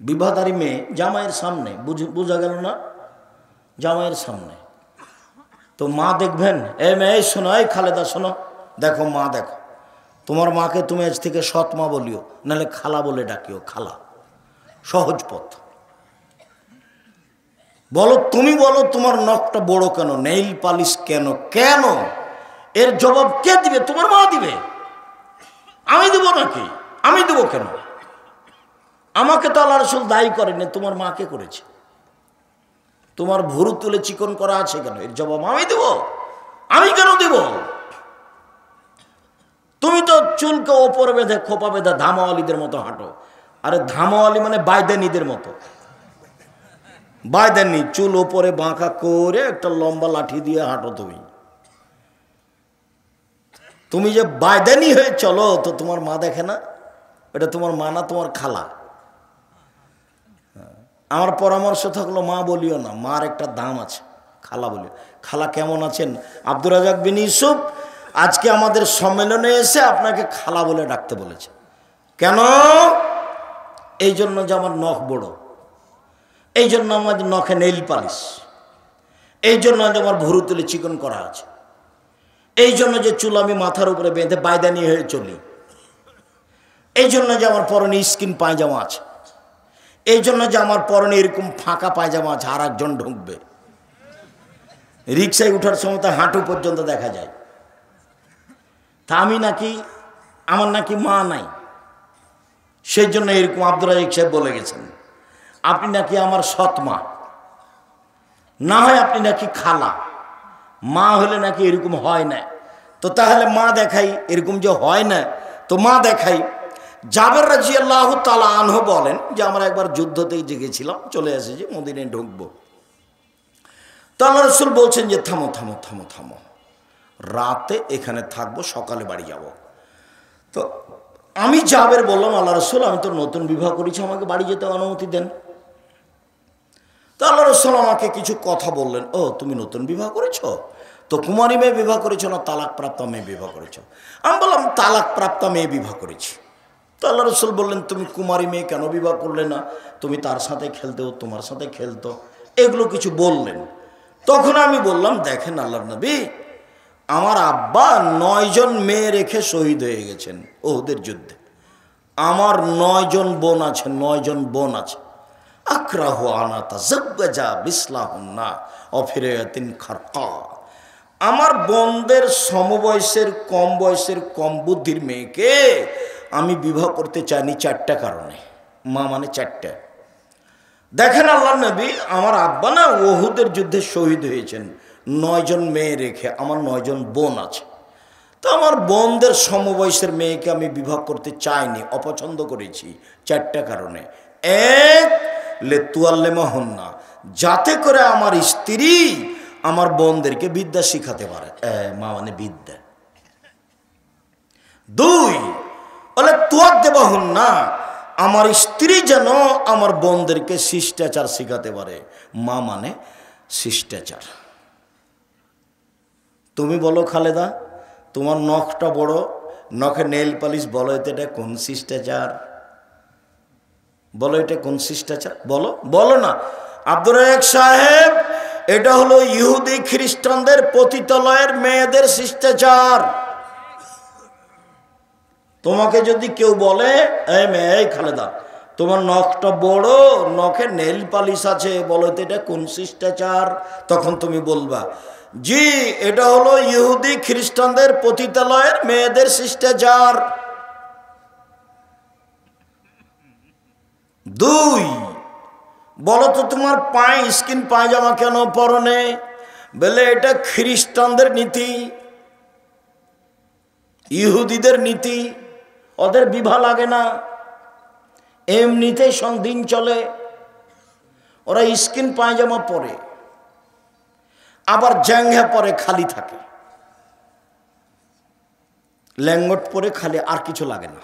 Speaker 1: বিবাহদারী মেয়ে জামাইয়ের সামনে, বোঝা গেল না? জামাইয়ের সামনে তো মা দেখবেন, এ মেয়ে শোনো, এই খালেদা শোনো, দেখো মা দেখো, তোমার মাকে তুমি আজ থেকে সৎ মা বলিও, নাহলে খালা বলে ডাকিও, খালা। সহজ পথ। বলো, তুমি বলো তোমার নখটা বড় কেন, নেইল পালিশ কেন, কেন? এর জবাব কে দিবে? তোমার মা দিবে। আমি দেব নাকি? আমি দেব কেন? আমাকে তো আল্লাহ রাসূল দায়ী করেনি, তোমার মাকে করেছে। তোমার ভুরু তুলে চিকন করা আছে কেন, এর জবাব আমি দেব। আমি কেন দেব? তুমি তো চুলকে ওপরে বেঁধে খোপা বেঁধে ধামাওয়ালিদের মতো হাঁটো। আরে ধামাওয়ালি মানে বাইদানিদের মতো। বাইদানি চুল ওপরে বাঁকা করে একটা লম্বা লাঠি দিয়ে হাঁটো। তুমি যে বাইদানি হয়ে চলো, তো তোমার মা দেখে না? এটা তোমার মা না, তোমার খালা। আমার পরামর্শ থাকলো মা বলিও না, মার একটা দাম আছে, খালা বলিও। খালা কেমন আছেন? আব্দুর রাজাক বিন ইউসুফ আজকে আমাদের সম্মেলনে এসে আপনাকে খালা বলে ডাকতে বলেছে। কেন? এই জন্য যে আমার নখ বড়, এই জন্য আমার নখে নেইল পালিশ, এই জন্য যে আমার ভুরু তুলে চিকন করা আছে, এই জন্য যে চুল আমি মাথার উপরে বেঁধে বাইদানি হয়ে চলি, এই জন্য যে আমার পরনে স্কিন পায়জামা আছে, এই জন্য যে আমার পরনে এরকম ফাঁকা পায়জামা আছে, আর একজন ঢুকবে। রিক্সায় উঠার সময় তো হাঁটু পর্যন্ত দেখা যায়। তা আমি নাকি, আমার নাকি মা নাই, সেই জন্য এরকম আব্দুর রাজাক সাহেব বলে গেছেন আপনি নাকি আমার সৎ মা, না হয় আপনি নাকি খালা। মা হলে নাকি এরকম হয় না। তো তাহলে মা দেখাই, এরকম যে হয় না তো মা দেখাই। জাবের রাদিয়াল্লাহু তাআলা আনহু বলেন যে আমরা একবার যুদ্ধতেই গেছিলাম, চলে এসেছি, মদিনায় ঢুকবো। তো আল্লাহ রাসূল বলছেন যে থামো থামো থামো থামো, রাতে এখানে থাকবো, সকালে বাড়ি যাব। তো আমি জাবের বললাম, আল্লাহ রাসূল আমি তো নতুন বিবাহ করেছি, আমাকে বাড়ি যেতে অনুমতি দেন। তো আল্লাহ রাসূল আমাকে কিছু কথা বললেন। ও তুমি নতুন বিবাহ করেছো? তো কুমারী মেয়ে বিবাহ করেছো না তালাক প্রাপ্ত মেয়ে বিবাহ করেছো? আমি বললাম তালাক প্রাপ্ত মেয়ে বিবাহ করেছি। তো আল্লাহ রাসূল বললেন তুমি কুমারী মেয়ে কেন বিবাহ করলে না? তুমি তার সাথে খেলতে, ও তোমার সাথে খেলতো, এগুলো কিছু বললেন। তখন আমি বললাম দেখেন আল্লাহর নবী, আমার আব্বা 9 জন মেয়ে রেখে শহীদ হয়ে গেছেন ওহুদের যুদ্ধে। আমার 9 জন বোন আছে, 9 জন বোন আছে। আক্রাহু আনা তাযাওয়াজা বিসলাহুন্না অফিরায়াতিন খারকা। আমার বোনদের সমবয়সের, কম বয়সের, কম বুদ্ধির মেয়েকে আমি বিবাহ করতে চাইনি 4টা কারণে। মা মানে 4টা। দেখেন আল্লাহর নবী, আমার আব্বা না ওহুদের যুদ্ধে শহীদ হয়েছেন 9 জন মেয়ে রেখে, আমার 9 জন বোন আছে। তো আমার বোনদের সমবয়সের মেয়েকে আমি বিবাহ করতে চাইনি, অপছন্দ করেছি 4টা কারণে। এক, লেতুয়াল্লেমাহুন্না, যাতে করে আমার স্ত্রী আমার বোনদেরকে বিদ্যা শিখাতে পারে। মা মানে বিদ্যা। 2, বলে তুয়াদ্দেবাহুন্না, আমার স্ত্রী যেন আমার বোনদেরকে শিষ্টাচার শিখাতে পারে। মা মানে শিষ্টাচার। তুমি বলো খালেদা, তোমার নখটা বড়, নখে নেইল পালিশ, বলো এটা কোন শিষ্টাচার? বলো এটা কোন শিষ্টাচার? বলো, বলো না। আব্দুর রাজাক সাহেব, এটা হলো ইহুদি খ্রিস্টানদের পতিতালয়ের মেয়েদের শিষ্টাচার। তোমাকে যদি কেউ বলে এই মেয়ে, এই খালেদা, তোমার নখটা বড়, নখে নেইল পালিশ আছে, বলো তো এটা কোন শিষ্টাচার? তখন তুমি বলবা জি, এটা হলো ইহুদি খ্রিস্টানদের পতিতালয়ের মেয়েদের শিষ্টাচার। 2, বলো তো তোমার পায়ে স্কিন পায়জামা কেন পরনে? বলে এটা খ্রিস্টানদের নীতি, ইহুদিদের নীতি, ওদের বিবাহ লাগে না, এমনিতেই দিন চলে, ওরা স্কিন পায়জামা পরে, আবার জ্যাঙ্ঘা পরে, খালি থাকে, ল্যাঙ্গট পরে খালি, আর কিছু লাগে না।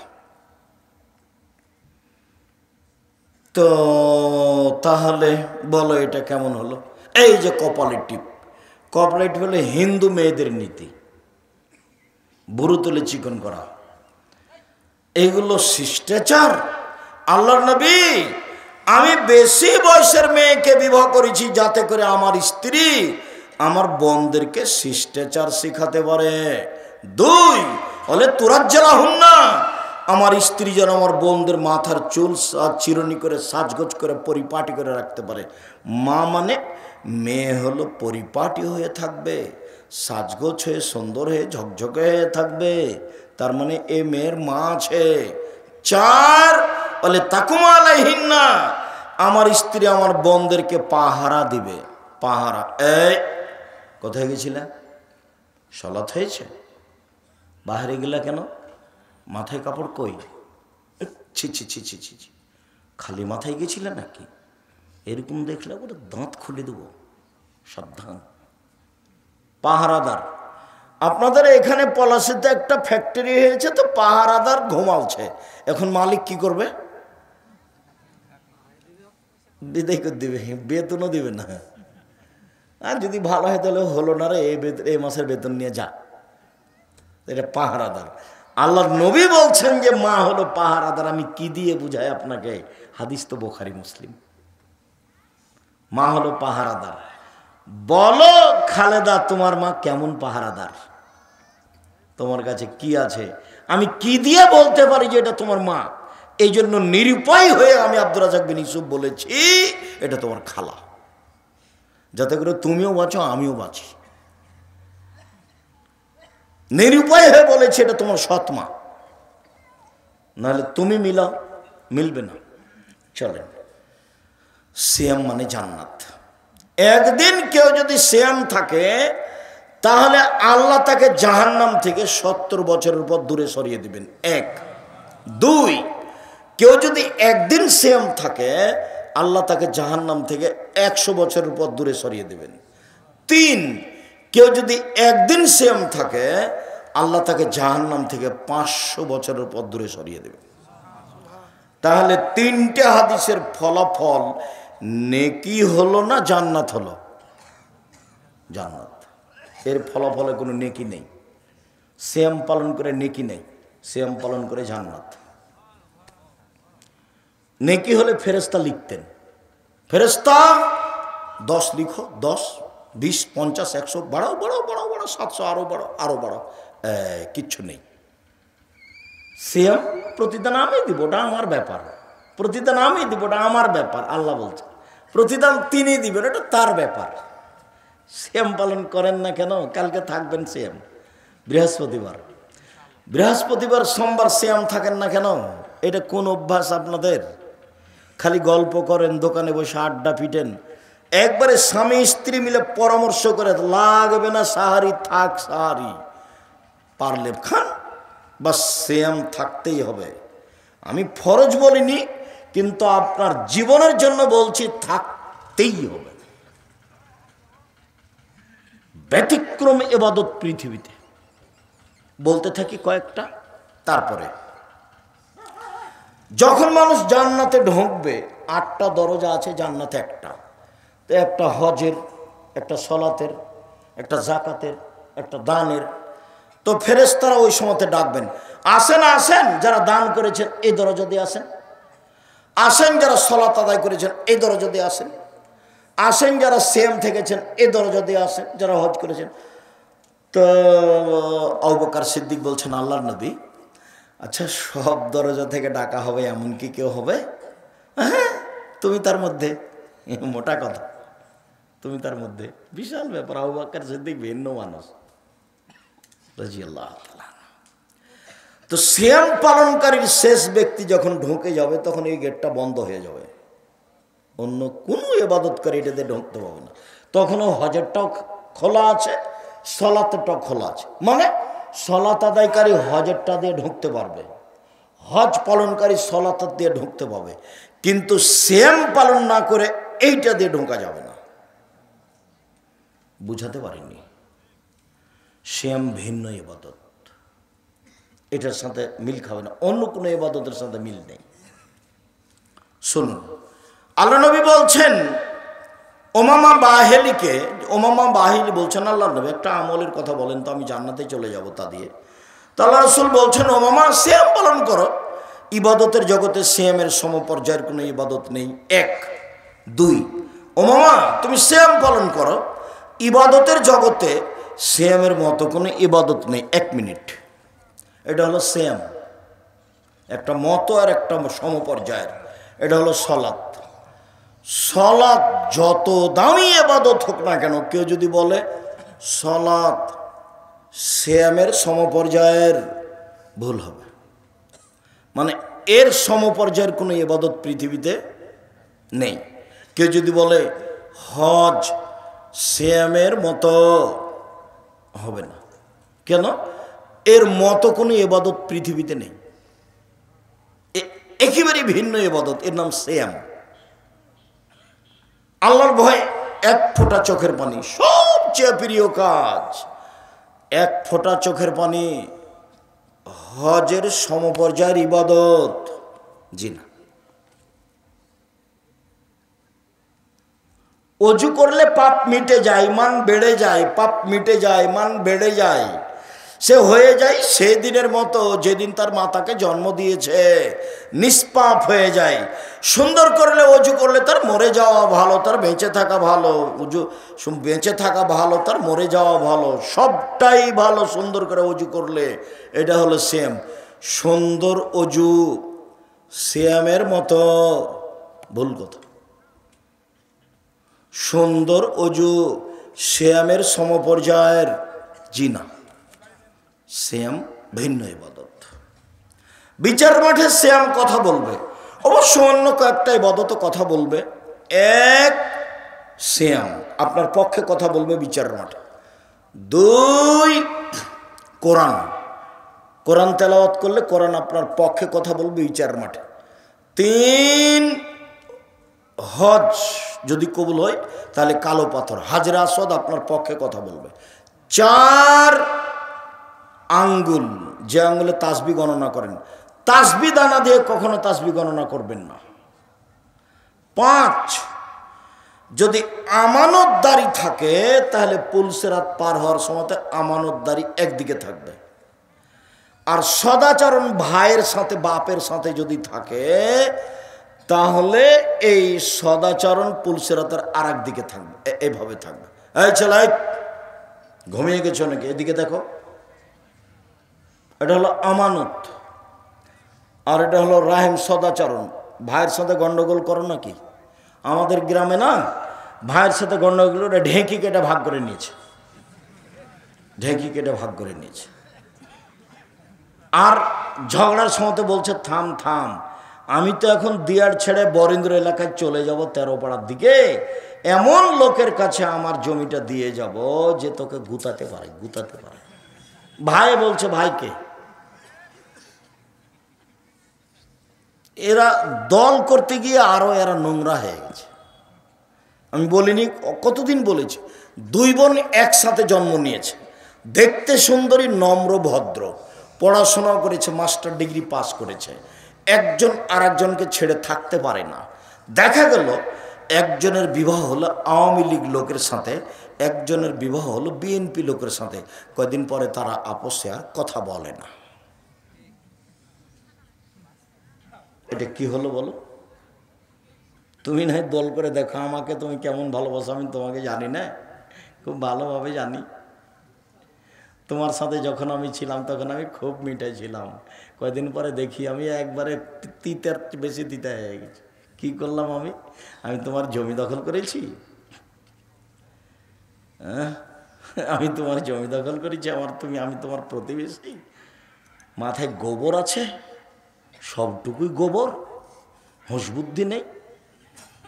Speaker 1: তো তাহলে বলো এটা কেমন হলো? এই যে কপালের টিপ, কপালের টিপ হলে হিন্দু মেয়েদের নীতি, বুড়ো তুলে চিকন করা, এইগুলো শিষ্টাচার? আল্লাহর নবী, আমি বেশি বয়সের মেয়েকে বিবাহ করেছি যাতে করে আমার স্ত্রী আমার বোনদেরকে শিষ্টাচার শিখাতে পারে। দুই বলে তুরাজ্জালা হুন না, আমার স্ত্রী যেন আমার বোনদের মাথার চুল চিরুনি করে সাজগোজ করে পরিপাটি করে রাখতে পারে। মা মানে মেয়ে হলো পরিপাটি হয়ে থাকবে, সাজগোজ হয়ে সুন্দর হয়ে ঝকঝকে হয়ে থাকবে, তার মানে এ মেয়ের মা আছে। চার বলে তাকুমা আলাইহিন না, আমার স্ত্রী আমার বোনদেরকে পাহারা দিবে। পাহারা, এই কোথায় গেছিলে? সলাৎ হয়েছে? বাহিরে গেলা কেন? মাথায় কাপড় কই? ছি ছি ছি ছি ছি ছি, খালি মাথায় গেছিলে নাকি? এরকম দেখলে ওটা দাঁত খুলে দেবো, সাবধান। পাহারাদার, আপনাদের এখানে পলাশিতে একটা ফ্যাক্টরি হয়েছে, তো পাহারাদার ঘুমাচ্ছে, এখন মালিক কি করবে? বিদায় করে দিবে, বেতনও দিবে না। আর যদি ভালো হয় তাহলে হলো না রে, এই মাসের বেতন নিয়ে যা। এটা পাহারাদার। আল্লাহর নবী বলছেন যে মা হলো পাহারাদার। আমি কি দিয়ে বুঝাই আপনাকে? হাদিস তো বুখারী মুসলিম। মা হলো পাহারাদার। বলো খালেদা, তোমার মা কেমন পাহারাদার? তোমার কাছে কি আছে? আমি কি দিয়ে বলতে পারি যে এটা তোমার মা? এই জন্য নিরুপায় হয়ে আমি আব্দুর রাজ্জাক বিন ইউসুফ বলেছি এটা তোমার খালা, যাতে করে তুমিও বাঁচো আমিও বাঁচি। নিরুপায় হয়ে বলেছি এটা তোমার সৎ মা, নাহলে তুমি মিলাও, মিলবে না। চলেন, সিয়াম মানে জান্নাত। একদিন কেউ যদি সিয়াম থাকে তাহলে আল্লাহ তাকে জাহান্নাম থেকে 70 বছরের পর দূরে সরিয়ে দিবেন। এক। দুই, কেউ যদি একদিন সিয়াম থাকে আল্লাহ তাকে জাহান্নাম থেকে 100 বছরের পর দূরে সরিয়ে দিবেন। তিন, কেউ যদি একদিন সিয়াম থাকে আল্লাহ তাকে জাহান্নাম থেকে 500 বছরের পর দূরে সরিয়ে দেবেন। তাহলে তিনটে হাদিসের ফলাফল নেকি হলো না জান্নাত হলো? জান্নাত। এর ফলাফলে কোনো নেকি নেই। সিয়াম পালন করে নেকি নেই, সিয়াম পালন করে জান্নাত। নেকি হলে ফেরেশতা লিখতেন, ফেরেশতা 10 লিখো, 10, 20, 50, 100, বাড়াও বাড়াও বাড়াও বাড়াও, 700, আরো বাড়াও আরো বাড়াও, কিচ্ছু নেই। সিয়াম প্রতিদান আমি দিব, ওটা আমার ব্যাপার। প্রতিদান আমি দিব, ওটা আমার ব্যাপার। আল্লাহ বলছে প্রতিদান তিনি দিবেন, এটা তার ব্যাপার। সিয়াম পালন করেন না কেন? কালকে থাকবেন সিয়াম, বৃহস্পতিবার, বৃহস্পতিবার সোমবার সিয়াম থাকেন না কেন? এটা কোন অভ্যাস আপনাদের? খালি গল্প করেন, দোকানে বসে আড্ডা পিটেন। একবারে স্বামী স্ত্রী মিলে পরামর্শ করে, লাগবে না সাহারি, থাক সাহারি, পারলে খান, বাস সিয়াম থাকতেই হবে। আমি ফরজ বলিনি, কিন্তু আপনার জীবনের জন্য বলছি থাকতেই হবে। ব্যতিক্রম ইবাদত পৃথিবীতে বলতে থাকি কয়েকটা। তারপরে যখন মানুষ জান্নাতে ঢুকবে, 8টা দরজা আছে জান্নাতে। একটা তো, একটা হজের, একটা সলাতের, একটা জাকাতের, একটা দানের। তো ফেরেশতারা ওই সময়তে ডাকবেন, আসেন আসেন যারা দান করেছেন এই দরজা দিয়ে আসেন, আসেন যারা সলাত আদায় করেছেন এই দরজা দিয়ে আসেন, আসেন যারা সিয়াম থেকেছেন এই দরজা দিয়ে আসেন, যারা হজ করেছেন। তো আবু বকর সিদ্দিক বলছেন, আল্লাহর নবী, আচ্ছা সব দরজা থেকে ডাকা হবে এমন কি কেউ হবে? হ্যাঁ, তুমি তার মধ্যে। মোটা কথা, তুমি তার মধ্যে। বিশাল ব্যাপার। আবু বকর সিদ্দিক ভিন্ন মানুষ, রাদিয়াল্লাহু তাআলা। তো সিয়াম পালনকারীর শেষ ব্যক্তি যখন ঢুকে যাবে তখন এই গেটটা বন্ধ হয়ে যাবে, অন্য কোনো ইবাদতকারী এটাতে ঢুকতে পারবে না। তখনও হজেরটাও খোলা আছে, সলাতেরটাও খোলা আছে। মানে সলাত আদায়কারী হজেরটা দিয়ে ঢুকতে পারবে, হজ পালনকারী সলাত দিয়ে ঢুকতে পারবে, কিন্তু সিয়াম পালন না করে এইটা দিয়ে ঢোকা যাবে না। বুঝাতে পারিনি? সিয়াম ভিন্ন ইবাদত, এটার সাথে মিল খাবে না, অন্য কোনো ইবাদতের সাথে মিল নেই। শুনুন, আল্লাহ নবী বলছেন ওমামা বাহিলিকে, ওমামা বাহিলি বলছেন আল্লাহ নবী একটা আমলের কথা বলেন তো আমি জান্নাতে চলে যাব তা দিয়ে। তো আল্লাহ রাসূল বলছেন ওমামা সিয়াম পালন করো। ইবাদতের জগতে সিয়ামের সমপর্যায়ের কোনো ইবাদত নেই, এক। দুই, ওমামা তুমি সিয়াম পালন করো, ইবাদতের জগতে সিয়ামের মতো কোনো ইবাদত নেই। 1 মিনিট, এটা হলো সিয়াম, একটা মতো আর একটা সমপর্যায়ের। এটা হলো সলাৎ। সলাৎ যত দামি ইবাদত হোক না কেন, কেউ যদি বলে সলাৎ সিয়ামের সমপর্যায়ের, ভুল হবে। মানে এর সমপর্যায়ের কোনো ইবাদত পৃথিবীতে নেই। কেউ যদি বলে হজ সিয়ামের মতো, হবে না। কেন? এর মতো কোনো ইবাদত পৃথিবীতে নেই, একেবারে ভিন্ন ইবাদত, এর নাম সিয়াম। আল্লাহর ভয় 1 ফোঁটা চোখের পানি, সবচেয়ে প্রিয় কাজ। 1 ফোঁটা চোখের পানি হজের সমপর্যায়ের ইবাদত? জি না। অজু করলে পাপ মিটে যায়, ইমান বেড়ে যায়, পাপ মিটে যায়, ইমান বেড়ে যায়, সে হয়ে যায় সেদিনের মতো যেদিন তার মাতাকে জন্ম দিয়েছে, নিষ্পাপ হয়ে যায়। সুন্দর করলে অজু করলে তার মরে যাওয়া ভালো, তার বেঁচে থাকা ভালো। বেঁচে থাকা ভালো, তার মরে যাওয়া ভালো, সবটাই ভালো সুন্দর করে অজু করলে। এটা হলো সিয়াম। সুন্দর অজু সিয়ামের মতো, ভুল কথা। সুন্দর অজু সিয়ামের সমপর্যায়ের? জি না। সিয়াম ভিন্ন ইবাদত। বিচার মাঠে সিয়াম কথা বলবে, অবশ্য অন্য কয়েকটা ইবাদত কথা বলবে। 1, সিয়াম আপনার পক্ষে কথা বলবে বিচার মাঠে। 2, কোরআন, কোরআন তেলাওয়াত করলে কোরআন আপনার পক্ষে কথা বলবে বিচার মাঠে। 3, হজ যদি কবুল হয় তাহলে কালো পাথর হাজরা আসওয়াদ আপনার পক্ষে কথা বলবে। 4, আঙ্গুল, যে আঙ্গুলে তাসবি গণনা করেন, তাসবি দানা দিয়ে কখনো তাসবি গণনা করবেন না। 5, যদি আমানতদারি থাকে তাহলে পুলসেরাত পার হওয়ার সময় আমানতদারি একদিকে থাকবে। আর সদাচরণ ভাইয়ের সাথে বাপের সাথে যদি থাকে তাহলে এই সদাচরণ পুলসেরাতের আর এক দিকে থাকবে, এভাবে থাকবে। এই ছেলে ঘুমিয়ে গেছো নাকি? এদিকে দেখো। এটা হলো আমানত, আর এটা হলো রাহিম সদাচরণ। ভাইয়ের সাথে গন্ডগোল করো নাকি? আমাদের গ্রামে না ভাইয়ের সাথে গন্ডগোল, ওটা ঢেঁকি কেটে ভাগ করে নিয়েছে, ঢেঁকি কেটে ভাগ করে নিয়েছে। আর ঝগড়ার সময় বলছে থাম থাম, আমি তো এখন দিয়ার ছেড়ে বরেন্দ্র এলাকায় চলে যাব 13 পাড়ার দিকে, এমন লোকের কাছে আমার জমিটা দিয়ে যাব যে তোকে গুতাতে পারে, গুতাতে পারে। ভাই বলছে ভাইকে, এরা দল করতে গিয়ে আরো এরা নোংরা হয়ে গেছে। আমি বলিনি, কতদিন বলেছি, 2 বোন একসাথে জন্ম নিয়েছে, দেখতে সুন্দরী, নম্র, ভদ্র, পড়াশোনা করেছে, মাস্টার ডিগ্রি পাস করেছে। একজন আর একজনকে ছেড়ে থাকতে পারে না। দেখা গেল একজনের বিবাহ হলো আওয়ামী লীগ লোকের সাথে, একজনের বিবাহ হলো বিএনপি লোকের সাথে। কয়েকদিন পরে তারা আপোষে আর কথা বলে না। এটা কি হলো বলো? তুমি না দল করে দেখো আমাকে, তুমি কেমন ভালোবাসো আমি তোমাকে জানি না, খুব ভালোভাবে জানি। তোমার সাথে যখন আমি ছিলাম তখন আমি খুব মিঠাই ছিলাম, কয়েকদিন পরে দেখি আমি একবারে তিতার বেশি তিতা হয়ে গেছি। কি করলাম আমি? আমি তোমার জমি দখল করেছি? হ্যাঁ, আমি তোমার জমি দখল করেছি? আমি তোমার প্রতিবেশী? মাথায় গোবর আছে, সবটুকুই গোবর, হুঁশ বুদ্ধি নেই।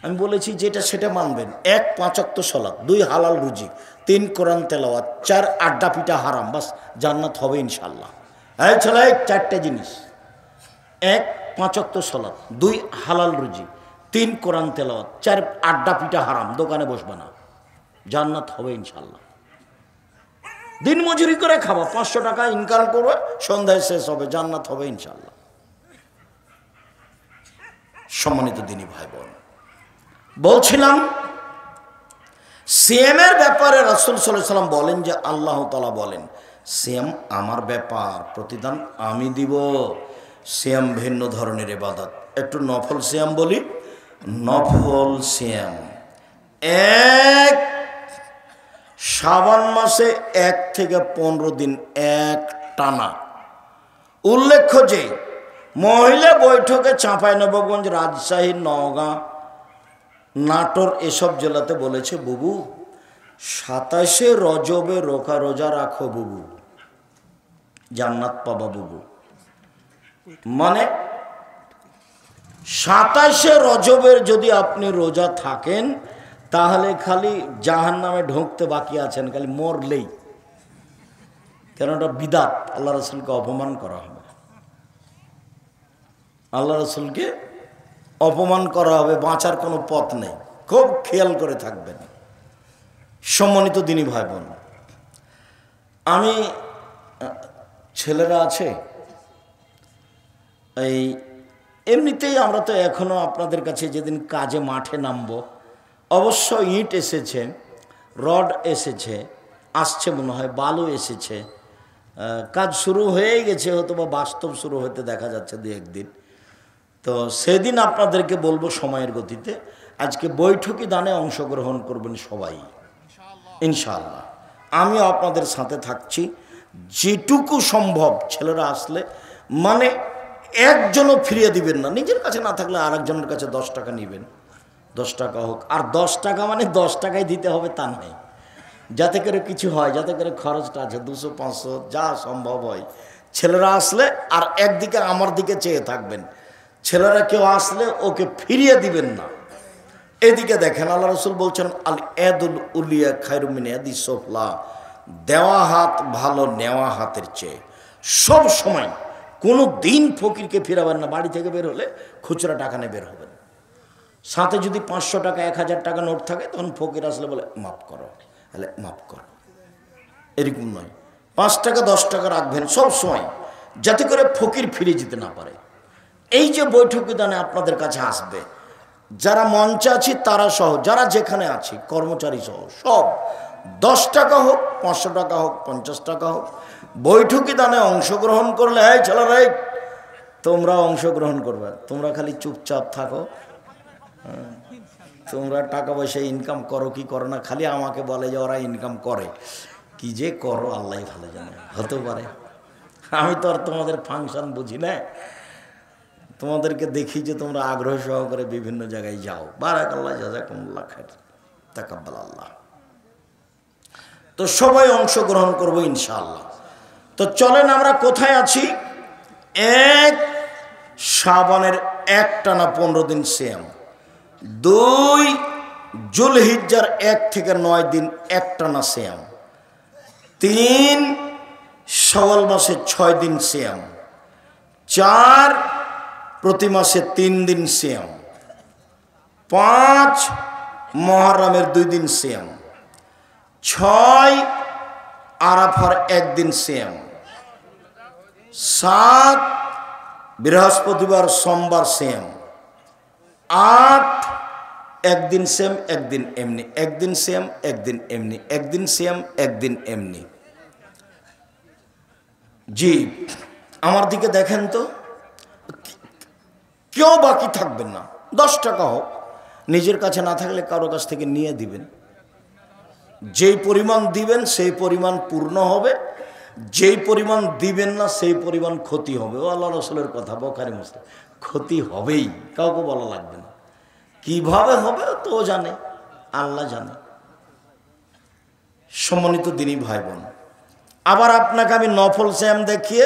Speaker 1: আমি বলেছি যেটা সেটা মানবেন। 1, 5 ওয়াক্ত সালাত, 2 হালাল রুজি, 3 কোরআন তেলাওয়াত, 4 আড্ডা পিটা হারাম, বাস জান্নাত হবে ইনশাল্লাহ। এই ছেলে 4টে জিনিস, 1 5 ওয়াক্ত সালাত, 2 হালাল রুজি, 3 কোরআন তেলাওয়াত, 4 আড্ডা পিটা হারাম, দোকানে বসবে না, জান্নাত হবে ইনশাল্লাহ। দিন মজুরি করে খাবা, 500 টাকা ইনকাম করবে, সন্ধ্যায় শেষ হবে, জান্নাত হবে ইনশাল্লাহ। সম্মানিত দিনী ভাই বোন, বলছিলাম সিয়ামের ব্যাপারে রাসূল সাল্লাল্লাহু আলাইহি সাল্লাম বলেন যে আল্লাহ তাআলা বলেন সিয়াম আমার ব্যাপার, প্রতিদান আমি দিব। সিয়াম ভিন্ন ধরনের ইবাদত। একটু নফল সিয়াম বলি। নফল সিয়াম এক শাবান মাসে 1 থেকে 15 দিন এক টানা। উল্লেখ্য যে মহিলা বৈঠকে চাঁপাইনবাবগঞ্জ, রাজশাহী, নওগাঁ, নাটোর এসব জেলাতে বলেছে বুবু 27 রজবে রোজা রাখো বুবু, জান্নাত পাবা বুবু। মানে 27 রজবের যদি আপনি রোজা থাকেন তাহলে খালি জাহান্নামে ঢুকতে বাকি আছেন, খালি মরলেই। কেন এটা বিদাত, আল্লাহ রাসূলকে অপমান করা হবে, আল্লাহ রাসূলকে অপমান করা হবে, বাঁচার কোনো পথ নেই। খুব খেয়াল করে থাকবেন সম্মানিত দিনী ভাই বোন। আমি ছেলেরা আছে এই এমনিতেই আমরা তো এখনো আপনাদের কাছে যেদিন কাজে মাঠে নামবো, অবশ্য ইট এসেছে, রড এসেছে, আসছে মনে হয়, বালু এসেছে, কাজ শুরু হয়ে গেছে, হয়তো বা বাস্তব শুরু হতে দেখা যাচ্ছে 2-1 দিন। তো সেদিন আপনাদেরকে বলবো সময়ের গতিতে। আজকে বৈঠকি দানে অংশগ্রহণ করবেন সবাই ইনশাআল্লাহ। আমিও আপনাদের সাথে থাকছি যেটুকু সম্ভব। ছেলেরা আসলে মানে একজনও ফিরিয়ে দিবেন না, নিজের কাছে না থাকলে আরেকজনের কাছে 10 টাকা নেবেন, 10 টাকা হোক। আর 10 টাকা মানে 10 টাকাই দিতে হবে তা নয়, যাতে করে কিছু হয়, যাতে করে খরচটা আছে 200-500 যা সম্ভব হয়। ছেলেরা আসলে আর একদিকে আমার দিকে চেয়ে থাকবেন, ছেলেরা কেউ আসলে ওকে ফিরিয়ে দিবেন না। এদিকে দেখেন আল্লাহ রাসূল বলছেন আল ইয়াদুল উলিয়া খায়রুম মিন ইয়াদি সুফলা, দেওয়া হাত ভালো নেওয়া হাতের চেয়ে। সব সময় কোনো দিন ফকিরকে ফিরাবেন না। বাড়ি থেকে বের হলে খুচরা টাকা নিয়ে বের হবেন, সাথে যদি 500 টাকা 1000 টাকা নোট থাকে তখন ফকির আসলে বলে মাফ করো, তাহলে মাফ করো, এরকম নয়। 5 টাকা 10 টাকা রাখবেন সব সময়, যাতে করে ফকির ফিরে যেতে না পারে। এই যে বৈঠকি দানে আপনাদের কাছে আসবে, যারা মঞ্চে আছি তারা সহ, যারা যেখানে আছি কর্মচারী সহ সব, 10 টাকা হোক, 500 টাকা হোক, 50 টাকা হোক, বৈঠকি দানে অংশগ্রহণ করলে এই ছেলেরা তোমরা অংশগ্রহণ করবে। তোমরা খালি চুপচাপ থাকো, তোমরা টাকা পয়সা ইনকাম করো কি করো না, খালি আমাকে বলে যে ওরা ইনকাম করে, কি যে করো আল্লাহ ভালো জানে। হতে পারে আমি তো আর তোমাদের ফাংশন বুঝি না, তোমাদেরকে দেখি যে তোমরা আগ্রহ সহকারে বিভিন্ন জায়গায় যাও। বারাকাল্লাহ, জাযাকুমুল্লাহ খাইর, তাকাব্বাল আল্লাহ। তো সবাই অংশগ্রহণ করবো ইনশাআল্লাহ। তো চলেন আমরা কোথায় আছি। 1 শাবানের একটানা 15 দিন সিয়াম, 2 জুলহিজ্জার 1 থেকে 9 দিন একটানা সিয়াম, 3 শাওয়াল মাসে 6 দিন সিয়াম, 4 প্রতি মাসে 3 দিন সিয়াম, 5 মুহররমের 2 দিন সিয়াম, 6 আরাফার 1 দিন সিয়াম, 7 বৃহস্পতিবার সোমবার সিয়াম, 8 একদিন সিয়াম একদিন এমনি, একদিন সিয়াম একদিন এমনি, একদিন সিয়াম একদিন এমনি। জি আমার দিকে দেখেন তো, কেউ বাকি থাকবেন না। 10 টাকা হোক, নিজের কাছে না থাকলে কারো কাছ থেকে নিয়ে দিবেন। যেই পরিমাণ দিবেন সেই পরিমাণ পূর্ণ হবে, যেই পরিমাণ দিবেন না সেই পরিমাণ ক্ষতি হবে। ও আল্লাহ রাসূলের কথা, বুখারী মুসলিম। ক্ষতি হবেই, কাউকে বলা লাগবে না। কিভাবে হবে তো জানে, আল্লাহ জানে। সম্মানিত দিনী ভাই বোন, আবার আপনাকে আমি নফল সিয়াম দেখিয়ে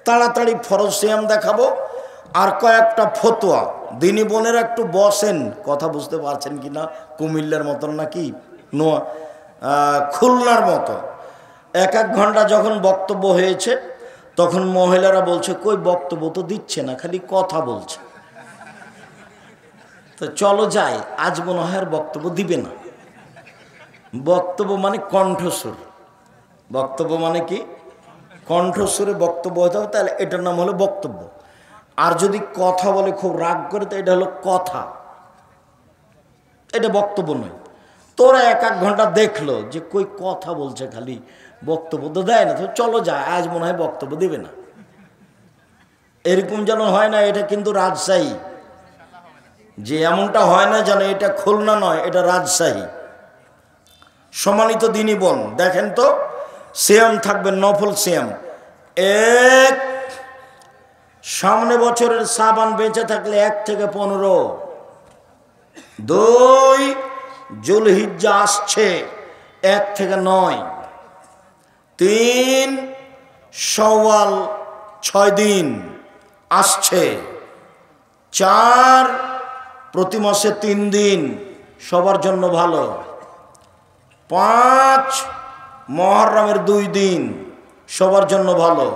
Speaker 1: তাড়াতাড়ি ফরজ সিয়াম দেখাবো। আর কয়েকটা ফতোয়া, দিনী বোনেরা একটু বসেন, কথা বুঝতে পারছেন কি না। কুমিল্লার মতন নাকি খুলনার মতো 1-1 ঘন্টা যখন বক্তব্য হয়েছে তখন মহিলারা বলছে কই বক্তব্য তো দিচ্ছে না, খালি কথা বলছে। তো চলো যাই, আজ মনে হয় আর বক্তব্য দিবে না। বক্তব্য মানে কণ্ঠস্বর, বক্তব্য মানে কি কণ্ঠস্বরে বক্তব্য হতে হবে, তাহলে এটার নাম হলো বক্তব্য। আর যদি কথা বলে খুব রাগ করে তো এটা হলো কথা। এটা বক্তব্য নয়। তোরা এক এক ঘন্টা দেখলো যে কই কথা বলছে, খালি বক্তব্য তো দেয় না, তো চলো যায়, আজ মনে হয় বক্তব্য দিবে না, এরকম যেন হয় না। এটা কিন্তু রাজশাহী, যে এমনটা হয় না যেন এটা খুলনা নয়, এটা রাজশাহী। সম্মানিত দিনী বোন, দেখেন তো, সিয়াম থাকবে, নফল সিয়াম। এক, সামনে বছরের সাবান বেঁচে থাকলে 1 থেকে 15। 2, জুলহিজ্জা আসছে 1 থেকে 9। 3, শাওয়াল 6 দিন আসছে। 4, প্রতি মাসে 3 দিন, সবার জন্য ভালো। 5, মুহররমের 2 দিন, সবার জন্য ভালো।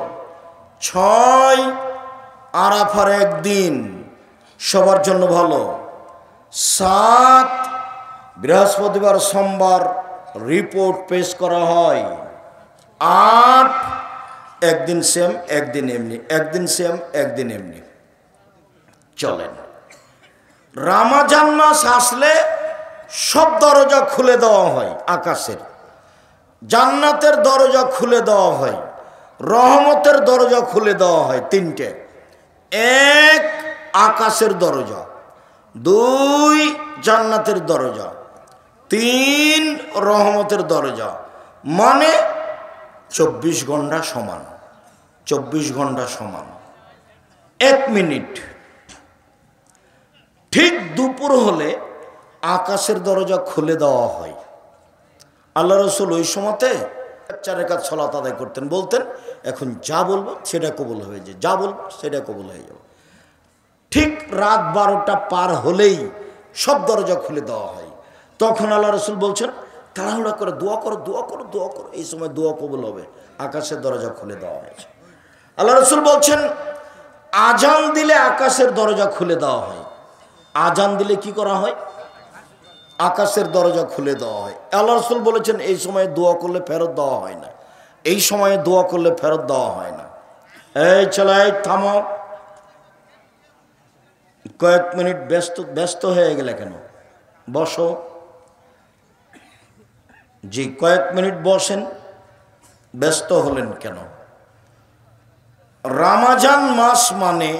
Speaker 1: 6, আরাফার 1 দিন, সবার জন্য ভালো। 7, বৃহস্পতিবার সোমবার রিপোর্ট পেশ করা হয়। 8, একদিন সেম একদিন এমনি, একদিন সেম একদিন এমনি চলেন। রমজান মাস আসলে সব দরজা খুলে দেওয়া হয়, আকাশের জান্নাতের দরজা খুলে দেওয়া হয়, রহমতের দরজা খুলে দেওয়া হয়। 3টে। 1, আকাশের দরজা। 2, জান্নাতের দরজা। 3, রহমতের দরজা। মানে 24 ঘন্টা সমান, 24 ঘন্টা সমান। 1 মিনিট ঠিক দুপুর হলে আকাশের দরজা খুলে দেওয়া হয়। আল্লাহ রসুল ওই সময়তে 4 রাকাত সালাত আদায় করতেন, বলতেন এখন যা বলবো সেটা কবুল হয়ে যায়, যা বলবো সেটা কবুল হয়ে যাবে। ঠিক রাত 12টা পার হলেই সব দরজা খুলে দেওয়া হয়। তখন আল্লাহ রসুল বলছেন তাড়াহুড়া করে দোয়া করো, দোয়া করো, দোয়া করো, এই সময় দোয়া কবুল হবে, আকাশের দরজা খুলে দেওয়া হয়েছে। আল্লাহ রসুল বলছেন আজান দিলে আকাশের দরজা খুলে দেওয়া হয়। আজান দিলে কি করা হয়? আকাশের দরজা খুলে দেওয়া হয়। আল্লাহ রসুল বলেছেন এই সময়ে দোয়া করলে ফেরত দেওয়া হয় না, এই সময়ে দোয়া করলে ফেরত দেওয়া হয় না। এই ছেলে থামো, কয়েক মিনিট ব্যস্ত হয়ে গেলে কেন? বসো। জি, কয়েক মিনিট বসেন, ব্যস্ত হলেন কেন? রমজান মাস মানে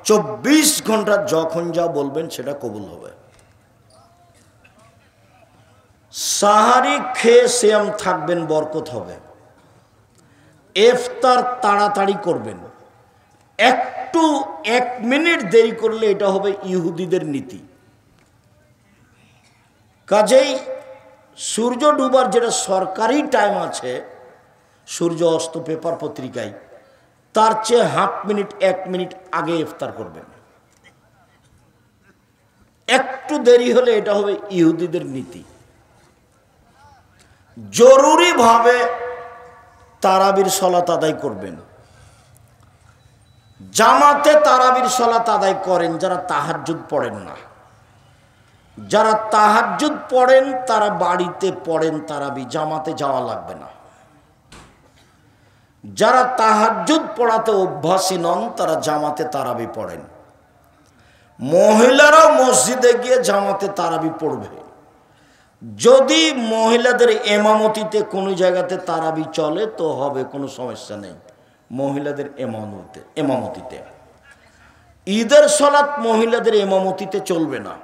Speaker 1: 24 ঘন্টা যখন যা বলবেন সেটা কবুল হবে। সাহারি খেয়ে সিয়াম থাকবেন, বরকত হবে। ইফতার তাড়াতাড়ি করবেন, একটু 1 মিনিট দেরি করলে এটা হবে ইহুদিদের নীতি। কাজেই সূর্য ডুবার যেটা সরকারি টাইম আছে, সূর্য অস্ত পেপার পত্রিকায়, তার চেয়ে হাফ মিনিট 1 মিনিট আগে ইফতার করবেন। একটু দেরি হলে এটা হবে ইহুদিদের নীতি। জরুরিভাবে তারাবির সালাত আদায় করবেন। জামাতে তারাবির সালাত আদায় করেন যারা তাহাজ্জুদ পড়েন না। যারা তাহাজ্জুদ পড়েন তারা বাড়িতে পড়েন তারাবি, জামাতে যাওয়া লাগবে না। যারা তাহাজ্জুদ পড়াতে অভ্যাসী নন তারা জামাতে তারাবি পড়েন। মহিলারাও মসজিদে গিয়ে জামাতে তারাবি পড়বে। যদি মহিলাদের এমামতিতে কোনো জায়গাতে তারাবি চলে তো হবে, কোনো সমস্যা নেই। মহিলাদের এমামতিতে ঈদের সালাত মহিলাদের এমামতিতে চলবে না।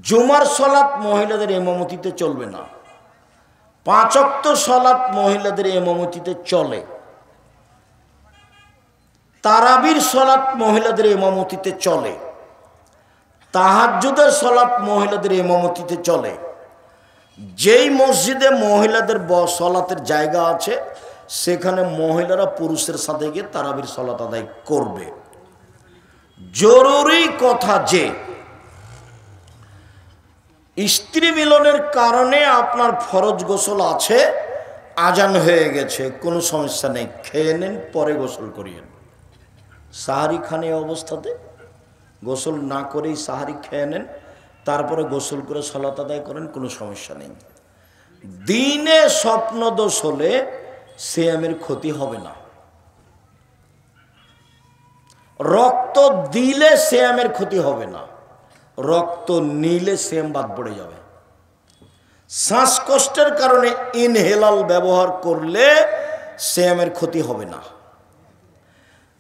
Speaker 1: জুমার সালাত মহিলাদের এমামতিতে চলবে না। 5 ওয়াক্ত সালাত মহিলাদের এমামতিতে চলে। তারাবির সালাত মহিলাদের ইমামতিতে চলে। তাহাজ্জুদের সালাত মহিলাদের ইমামতিতে চলে। যেই মসজিদে মহিলাদের সালাতের জায়গা আছে সেখানে মহিলারা পুরুষের সাথে গিয়ে তারাবির সালাত আদায় করবে। জরুরি কথা যে স্ত্রী মিলনের কারণে আপনার ফরজ গোসল আছে, আজান হয়ে গেছে, কোনো সমস্যা নেই, খেয়ে নেন, পরে গোসল করিয়েন। সাহারি খান এই অবস্থাতে গোসল না করেই সাহারি খেয়ে নেন, তারপরে গোসল করে সালাত আদায় করেন, কোনো সমস্যা নেই। দিনে স্বপ্নদোষ হলে সিয়ামের ক্ষতি হবে না। রক্ত দিলে সিয়ামের ক্ষতি হবে না। রক্ত নিলে সিয়াম বাদ পড়ে যাবে। শ্বাসকষ্টের কারণে ইনহেলাল ব্যবহার করলে সিয়ামের ক্ষতি হবে না।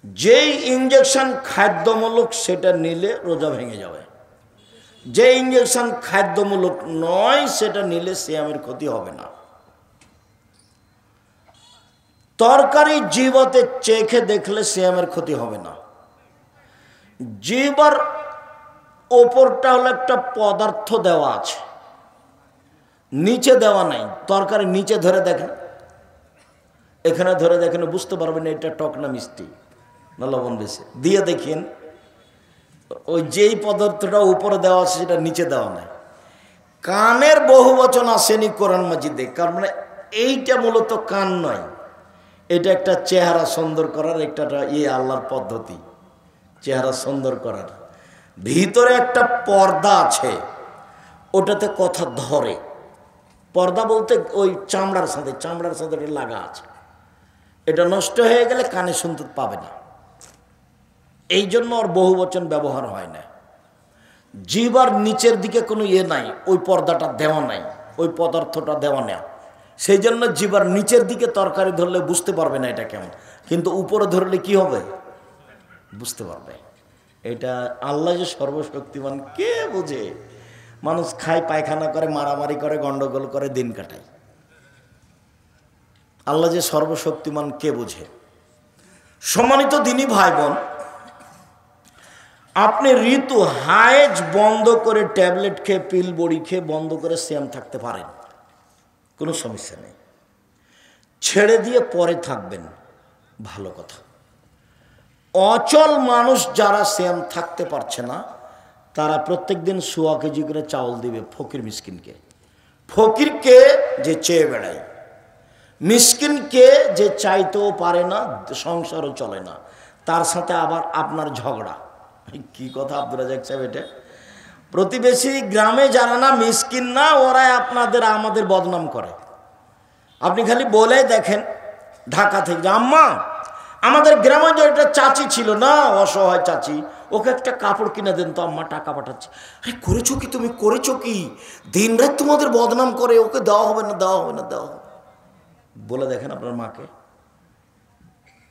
Speaker 1: যেই ইঞ্জেকশন খাদ্যমূলক সেটা নিলে রোজা ভেঙে যাবে। যে ইঞ্জেকশন খাদ্যমূলক নয় সেটা নিলে সিয়ামের ক্ষতি হবে না। তরকারি জিহ্বাতে চেখে দেখলে সিয়ামের ক্ষতি হবে না। জিহ্বার ওপরটা হলো একটা পদার্থ দেওয়া আছে, নিচে দেওয়া নাই। তরকারি নিচে ধরে দেখেন, এখানে ধরে দেখেন, বুঝতে পারবেন এটা টক না মিষ্টি না লবণ বেশি। দিয়ে দেখেন ওই যেই পদার্থটা উপরে দেওয়া আছে সেটা নিচে দেওয়া নাই। কানের বহু বচন আসেনি কোরআন মাজিদে, কারণ মানে এইটা মূলত কান নয়, এটা একটা চেহারা সুন্দর করার একটা আল্লাহর পদ্ধতি, চেহারা সুন্দর করার। ভিতরে একটা পর্দা আছে, ওটাতে কথা ধরে। পর্দা বলতে ওই চামড়ার সাথে এটা লাগা আছে। এটা নষ্ট হয়ে গেলে কানে শুনতে পাবে না, এই জন্য ওর বহু বচন ব্যবহার হয় না। জিহ্বার নিচের দিকে কোনো নাই, ওই পর্দাটা দেওয়া নাই, ওই পদার্থটা দেওয়া নেই। সেই জন্য জিহ্বার নিচের দিকে তরকারি ধরলে বুঝতে পারবে না এটা কেমন, কিন্তু উপরে ধরলে কি হবে বুঝতে পারবে। এটা আল্লাহ যে সর্বশক্তিমান কে বোঝে। মানুষ খায়, পায়খানা করে, মারামারি করে, গন্ডগোল করে, দিন কাটায়। আল্লাহ যে সর্বশক্তিমান কে বোঝে। সম্মানিত দিনী ভাই বোন, আপনি ঋতু হায়েজ বন্ধ করে, ট্যাবলেট খেয়ে, পিল বড়ি খেয়ে বন্ধ করে সিয়াম থাকতে পারেন, কোনো সমস্যা নেই। ছেড়ে দিয়ে পরে থাকবেন, ভালো কথা। অচল মানুষ যারা সিয়াম থাকতে পারছে না, তারা প্রত্যেক দিন 1.25 কেজি করে চাউল দিবে ফকির মিসকিনকে। ফকিরকে যে চেয়ে বেড়ায়, মিসকিনকে যে চাইতেও পারে না, সংসারও চলে না, তার সাথে আবার আপনার ঝগড়া। কি কথা আব্দুর রাজাক সাহেব, এটা প্রতিবেশী গ্রামে যারা না মিসকিন না, ওরাই আমাদের বদনাম করে। আপনি খালি বলে দেখেন ঢাকা থেকে, আম্মা আমাদের গ্রামে যে একটা চাচি ছিল না, অসহায় চাচি, ওকে একটা কাপড় কিনে দেন তো আম্মা, টাকা পাঠাচ্ছি। আরে করেছো কি তুমি, করেছো কি? দিন রাত তোমাদের বদনাম করে, ওকে দেওয়া হবে না, দেওয়া হবে না, দেওয়া হবে। বলে দেখেন আপনার মাকে,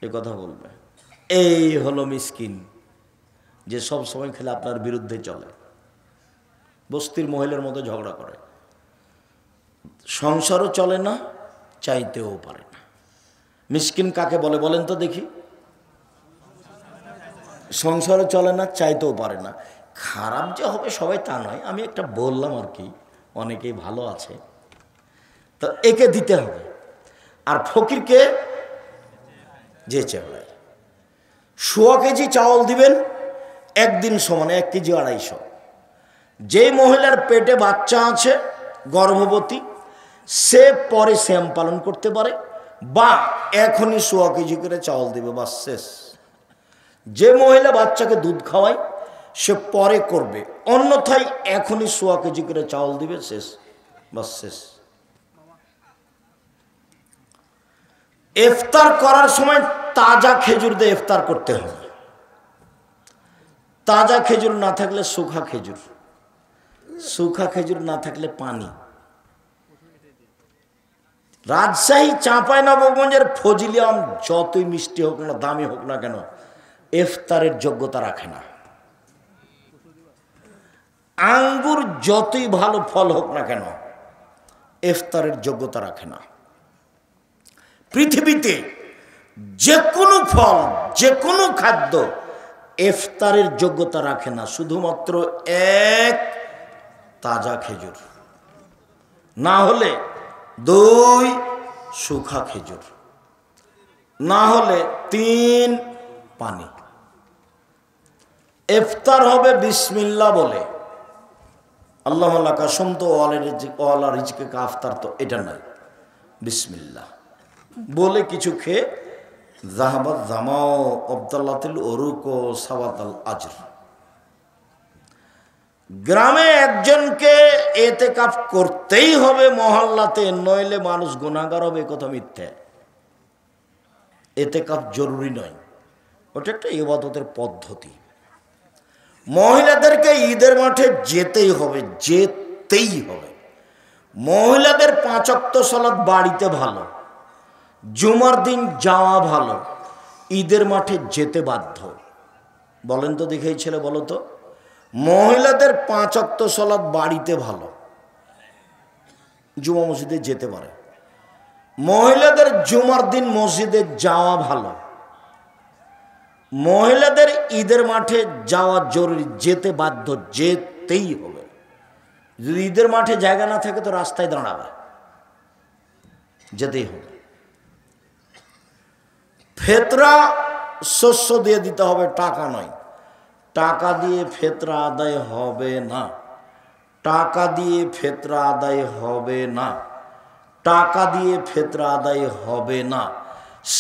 Speaker 1: এ কথা বলবে। এই হলো মিসকিন, যে সব সময় খেলে আপনার বিরুদ্ধে চলে, বস্তির মহিলার মতো ঝগড়া করে, সংসারও চলে না, চাইতেও পারে না। মিসকিন কাকে বলে বলেন তো দেখি? সংসারও চলে না, চাইতেও পারে না। খারাপ যে হবে সবাই তা নয়, আমি একটা বললাম আর কি, অনেকেই ভালো আছে, তো একে দিতে হবে। আর ফকিরকে যে চেয়ে 1.25 কেজি চাউল দিবেন, একদিন সমানে 1 কেজি 250। যে মহিলার পেটে বাচ্চা আছে, গর্ভবতী, সে পরে সিয়াম পালন করতে পারে, বা এখনই 1.25 কেজি করে চাউল দিবে, বাস শেষ। যে মহিলা বাচ্চাকে দুধ খাওয়ায় সে পরে করবে, অন্যথায় এখনই 1.25 কেজি করে চাউল দিবে, শেষ, বাস শেষ। ইফতার করার সময় তাজা খেজুর দিয়ে ইফতার করতে হবে। তাজা খেজুর না থাকলে শুখা খেজুর, শুখা খেজুর না থাকলে পানি। রাজশাহী, চাঁপাইনবাবগঞ্জের ফজলি আম যতই মিষ্টি হোক না, দামি হোক না কেন, ইফতারের যোগ্যতা রাখে না। আঙ্গুর যতই ভালো ফল হোক না কেন, ইফতারের যোগ্যতা রাখে না। পৃথিবীতে যে কোনো ফল, যে কোনো খাদ্য ইফতারের যোগ্যতা রাখে না, শুধুমাত্র এক তাজা খেজুর, না হলে 2 শুখা খেজুর, না হলে 3 পানি। ইফতার হবে বিসমিল্লাহ বলে, আল্লাহ কাসম তো ওয়ালা রিজকে কা আফতার, তো এটা নাই, বিসমিল্লাহ বলে কিছু খেয়ে জাহাবাত জামাও আব্দাল্লাতিল ওরুক ও সাওয়াতাল আজর। গ্রামে একজনকে এতেকাফ করতেই হবে মহল্লাতে, নইলে মানুষ গুনাহগার হবে, কথা মিথ্যে। এতেকাফ জরুরি নয়, ওটা একটা ইবাদতের পদ্ধতি। মহিলাদেরকে ঈদের মাঠে যেতেই হবে, যেতেই হবে। মহিলাদের 5 ওয়াক্ত সালাত বাড়িতে ভালো, জুমার দিন যাওয়া ভালো, ঈদের মাঠে যেতে বাধ্য। বলেন তো দেখে ছেলে, বলো তো। মহিলাদের 5 ওয়াক্ত সালাত বাড়িতে ভালো, জুমা মসজিদে যেতে পারে। মহিলাদের জুমার দিন মসজিদে যাওয়া ভালো, মহিলাদের ঈদের মাঠে যাওয়া জরুরি, যেতে বাধ্য, যেতেই হবে। যদি ঈদের মাঠে জায়গা না থাকে তো রাস্তায় দাঁড়াবে, যেতেই হবে। ফেতরা শস্য দিয়ে দিতে হবে, টাকা নয়। টাকা দিয়ে ফেতরা আদায় হবে না, টাকা দিয়ে ফেতরা আদায় হবে না, টাকা দিয়ে ফেতরা আদায় হবে না।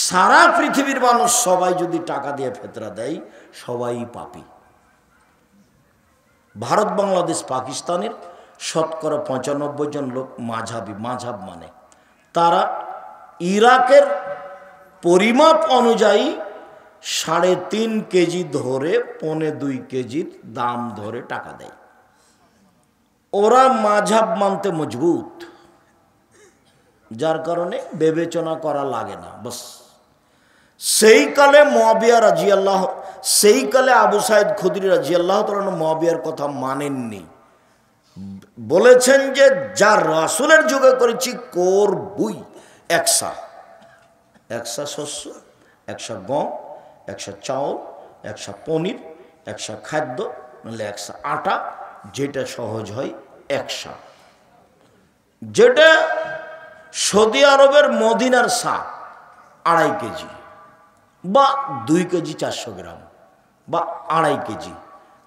Speaker 1: সারা পৃথিবীর মানুষ সবাই যদি টাকা দিয়ে ফেতরা দেয়, সবাই পাপী। ভারত, বাংলাদেশ, পাকিস্তানের শতকরা 95 জন লোক মাঝাবি, মাঝাব মানে তারা ইরাকের পরিমাপ অনুযায়ী 3.5 কেজি ধরে 1.25 কেজির দাম ধরে টাকা দেয়। ওরা মাঝাব মানতে মজবুত, যার কারণে বিবেচনা করা লাগে না। বাস সেই কালে মুয়াবিয়া রাদিয়াল্লাহ, সেই কালে আবু সাইদ খুদরি রাদিয়াল্লাহু তাআলা মুয়াবিয়ার কথা মানেননি, বলেছেন যে যা রাসূলের যুগে করেছি করবই। 100 শস্য, 100 গম, 100 চাউল, 100 পনির, 100 খাদ্য, নাহলে 100 আটা, যেটা সহজ হয় 100। যেটা সৌদি আরবের মদিনার 2.5 কেজি বা 2 কেজি 400 গ্রাম বা 2.5 কেজি,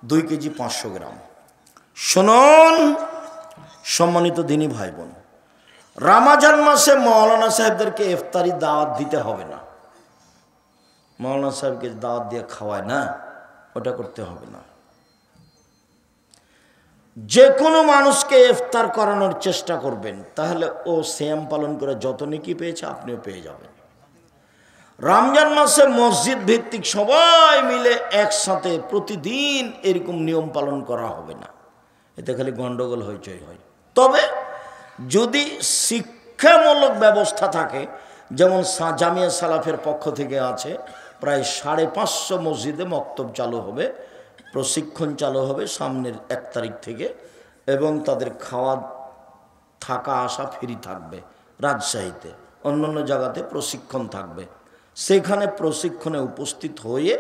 Speaker 1: 2 কেজি 500 গ্রাম। শুনুন সম্মানিত দিনী ভাই বোন, রমজান মাসে মাওলানা সাহেবদেরকে ইফতারি দাওয়াত দিতে হবে না। মাওলানা সাহেবকে দাওয়াত দিয়ে খাওয়ায় না, ওটা করতে হবে না। যে কোনো মানুষকে ইফতার করানোর চেষ্টা করবেন, তাহলে ও সিয়াম পালন করে যত নেকি পেয়েছে আপনিও পেয়ে যাবেন। রমজান মাসে মসজিদ ভিত্তিক সবাই মিলে একসাথে প্রতিদিন এরকম নিয়ম পালন করা হবে না, এতে খালি গন্ডগোল হইচই হয়। তবে যদি শিক্ষামূলক ব্যবস্থা থাকে, যেমন জামিয়া সালাফের পক্ষ থেকে আছে, প্রায় 550 মসজিদে মক্তব চালু হবে, প্রশিক্ষণ চালু হবে সামনের 1 তারিখ থেকে, এবং তাদের খাওয়া থাকা আসা ফ্রি থাকবে। রাজশাহীতে, অন্যান্য জায়গাতে প্রশিক্ষণ থাকবে, সেখানে প্রশিক্ষণে উপস্থিত হয়ে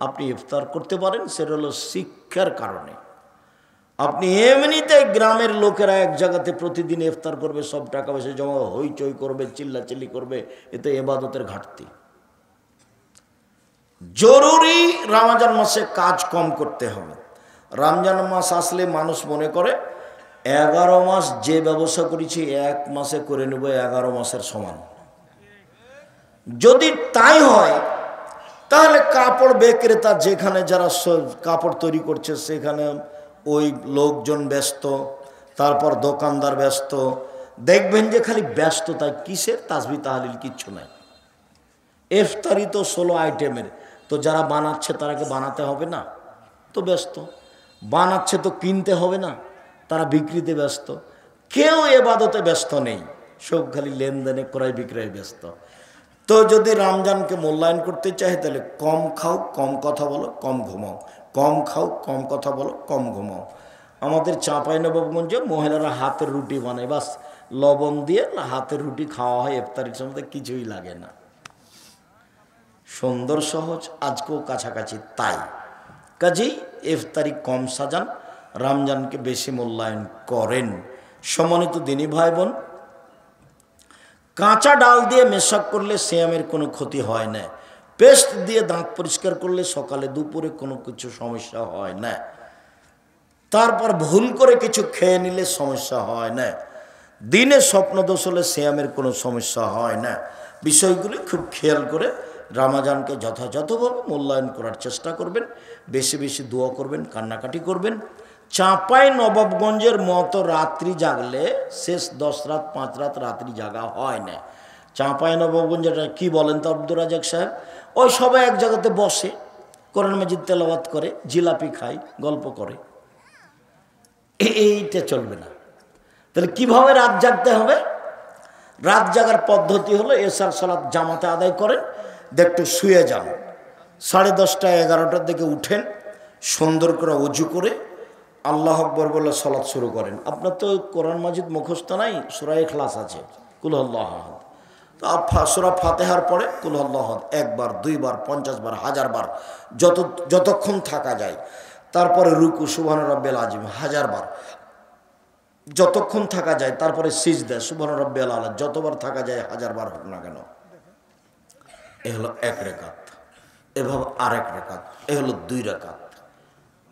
Speaker 1: আপনি ইফতার করতে পারেন। সেটা হলো শিক্ষার কারণে। আপনি এমনিতে গ্রামের লোকেরা এক জায়গাতে প্রতিদিন ইফতার করবে, সব টাকা পয়সা জমা হইচই করবে, চিল্লাচিল্লি করবে, এতে ইবাদতের ঘাটতি। জরুরি রমজান মাসে কাজ কম করতে হবে। রমজান মাস আসলে মানুষ মনে করে 11 মাস যে ব্যবসা করেছি 1 মাসে করে নেব 11 মাসের সমান। যদি তাই হয় তাহলে কাপড় বিক্রেতা যেখানে যারা কাপড় তৈরি করছে সেখানে ওই লোকজন ব্যস্ত, তারপর দোকানদার ব্যস্ত, দেখবেন যে খালি ব্যস্ততায়। কিসের? তাসবিহ তাহলিল কিচ্ছু নাই। ইফতারি তো 16 আইটেমের, তো যারা বানাচ্ছে তারাকে বানাতে হবে না, তো ব্যস্ত। বানাচ্ছে তো কিনতে হবে না, তারা বিক্রিতে ব্যস্ত। কেউ ইবাদতে ব্যস্ত নেই, সব খালি লেনদেনে ক্রয় বিক্রয়ে ব্যস্ত। তো যদি রমজানকে মূল্যায়ন করতে চাই তাহলে কম খাও, কম কথা বলো, কম ঘুমাও, কম খাও, কম কথা বলো, কম ঘুমাও। আমাদের চাঁপাইনবাবগঞ্জে মহিলারা হাতের রুটি বানায়, বাস লবণ দিয়ে হাতের রুটি খাওয়া হয় ইফতারির সময়, কিছুই লাগে না। সুন্দর সহজ, আজকেও কাছাকাছি তাই। কাজেই ইফতারি কম সাজান, রমজানকে বেশি মূল্যায়ন করেন। সম্মানিত দিনী ভাই বোন, কাঁচা ডাল দিয়ে মেশাক করলে সিয়ামের কোনো ক্ষতি হয় না। পেস্ট দিয়ে দাঁত পরিষ্কার করলে সকালে দুপুরে কোনো কিছু সমস্যা হয় না। তারপর ভুল করে কিছু খেয়ে নিলে সমস্যা হয় না। দিনে স্বপ্নদোষ হলে সিয়ামের কোনো সমস্যা হয় না। বিষয়গুলি খুব খেয়াল করে রমজানকে যথাযথভাবে মূল্যায়ন করার চেষ্টা করবেন। বেশি বেশি দোয়া করবেন, কান্নাকাটি করবেন। চাঁপাইনবাবগঞ্জের মতো রাত্রি জাগলে শেষ 10 রাত 5 রাত রাত্রি জাগা হয় না। চাঁপাইনবাবগঞ্জ যেটা কি বলেন তো আব্দুর রাজাক সাহেব, ওই সবাই এক জায়গাতে বসে, কোরআন মাজিদ তেলাওয়াত করে, জিলাপি খায়, গল্প করে, এইটা চলবে না। তাহলে কিভাবে রাত জাগতে হবে? রাত জাগার পদ্ধতি হলো এশার সালাত জামাতে আদায় করেন, একটু শুয়ে যান, 10:30 11টার দিকে উঠেন, সুন্দর করে অজু করে আল্লাহ আকবর বলে সালাত শুরু করেন। আপনার তো কোরআন মাজিদ মুখস্থ নাই, সূরা ইখলাস আছে, কুল আল্লাহু আহাদ, তো সূরা ফাতিহার পরে কুল আল্লাহু আহাদ 1 বার 2 বার 50 বার 1000 বার যতক্ষণ থাকা যায়, তারপরে রুকু সুবহান রাব্বিয়াল আযীম 1000 বার যতক্ষণ থাকা যায়, তারপরে সিজদা সুবহান রাব্বিয়াল আলা যতবার থাকা যায় 1000 বার হোক না কেন। এ হলো 1 রাকাত। এভাবে আরেক রাকাত, এ হলো 2 রাকাত,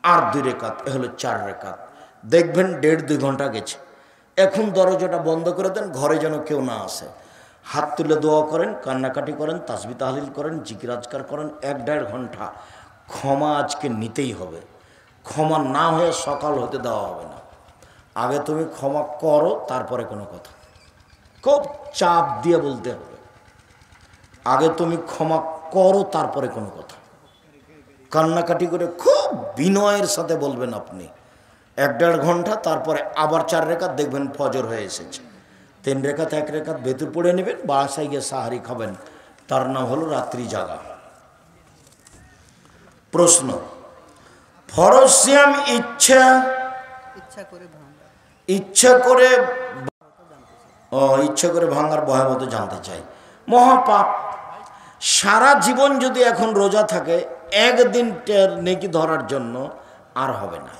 Speaker 1: আর 2 রাকাত, এ হলো 4 রাকাত। দেখবেন 1.5-2 ঘন্টা গেছে। এখন দরজাটা বন্ধ করে দেন, ঘরে যেন কেউ না আসে। হাত তুলে দোয়া করেন, কান্নাকাটি করেন, তাসবিহ তাহলিল করেন, জিকির আজকার করেন। 1-1.5 ঘন্টা ক্ষমা আজকে নিতেই হবে। ক্ষমা না হয়ে সকাল হতে দেওয়া হবে না। আগে তুমি ক্ষমা করো, তারপরে কোনো কথা। খুব চাপ দিয়ে বলতে হবে, আগে তুমি ক্ষমা করো, তারপরে কোনো কথা। কান্নাকাটি করে খুব বিনয়ের সাথে বলবেন আপনি। 1-1.5 ঘন্টা, তারপরে আবার 4 রাকাত, দেখবেন ফজর হয়ে এসেছে। 3 রাকাত 1 রাকাত ভেতর পড়ে নেবেন, বাসায় গিয়ে সাহারি খাবেন। তার নাম হলো রাত্রি জাগা। প্রশ্ন, ফরজ সিয়াম ইচ্ছা করে ভাঙার ভয়াবহ জানতে চাই। মহাপাপ। সারা জীবন যদি এখন রোজা থাকে, একদিনটার নেকি ধরার জন্য আর হবে না।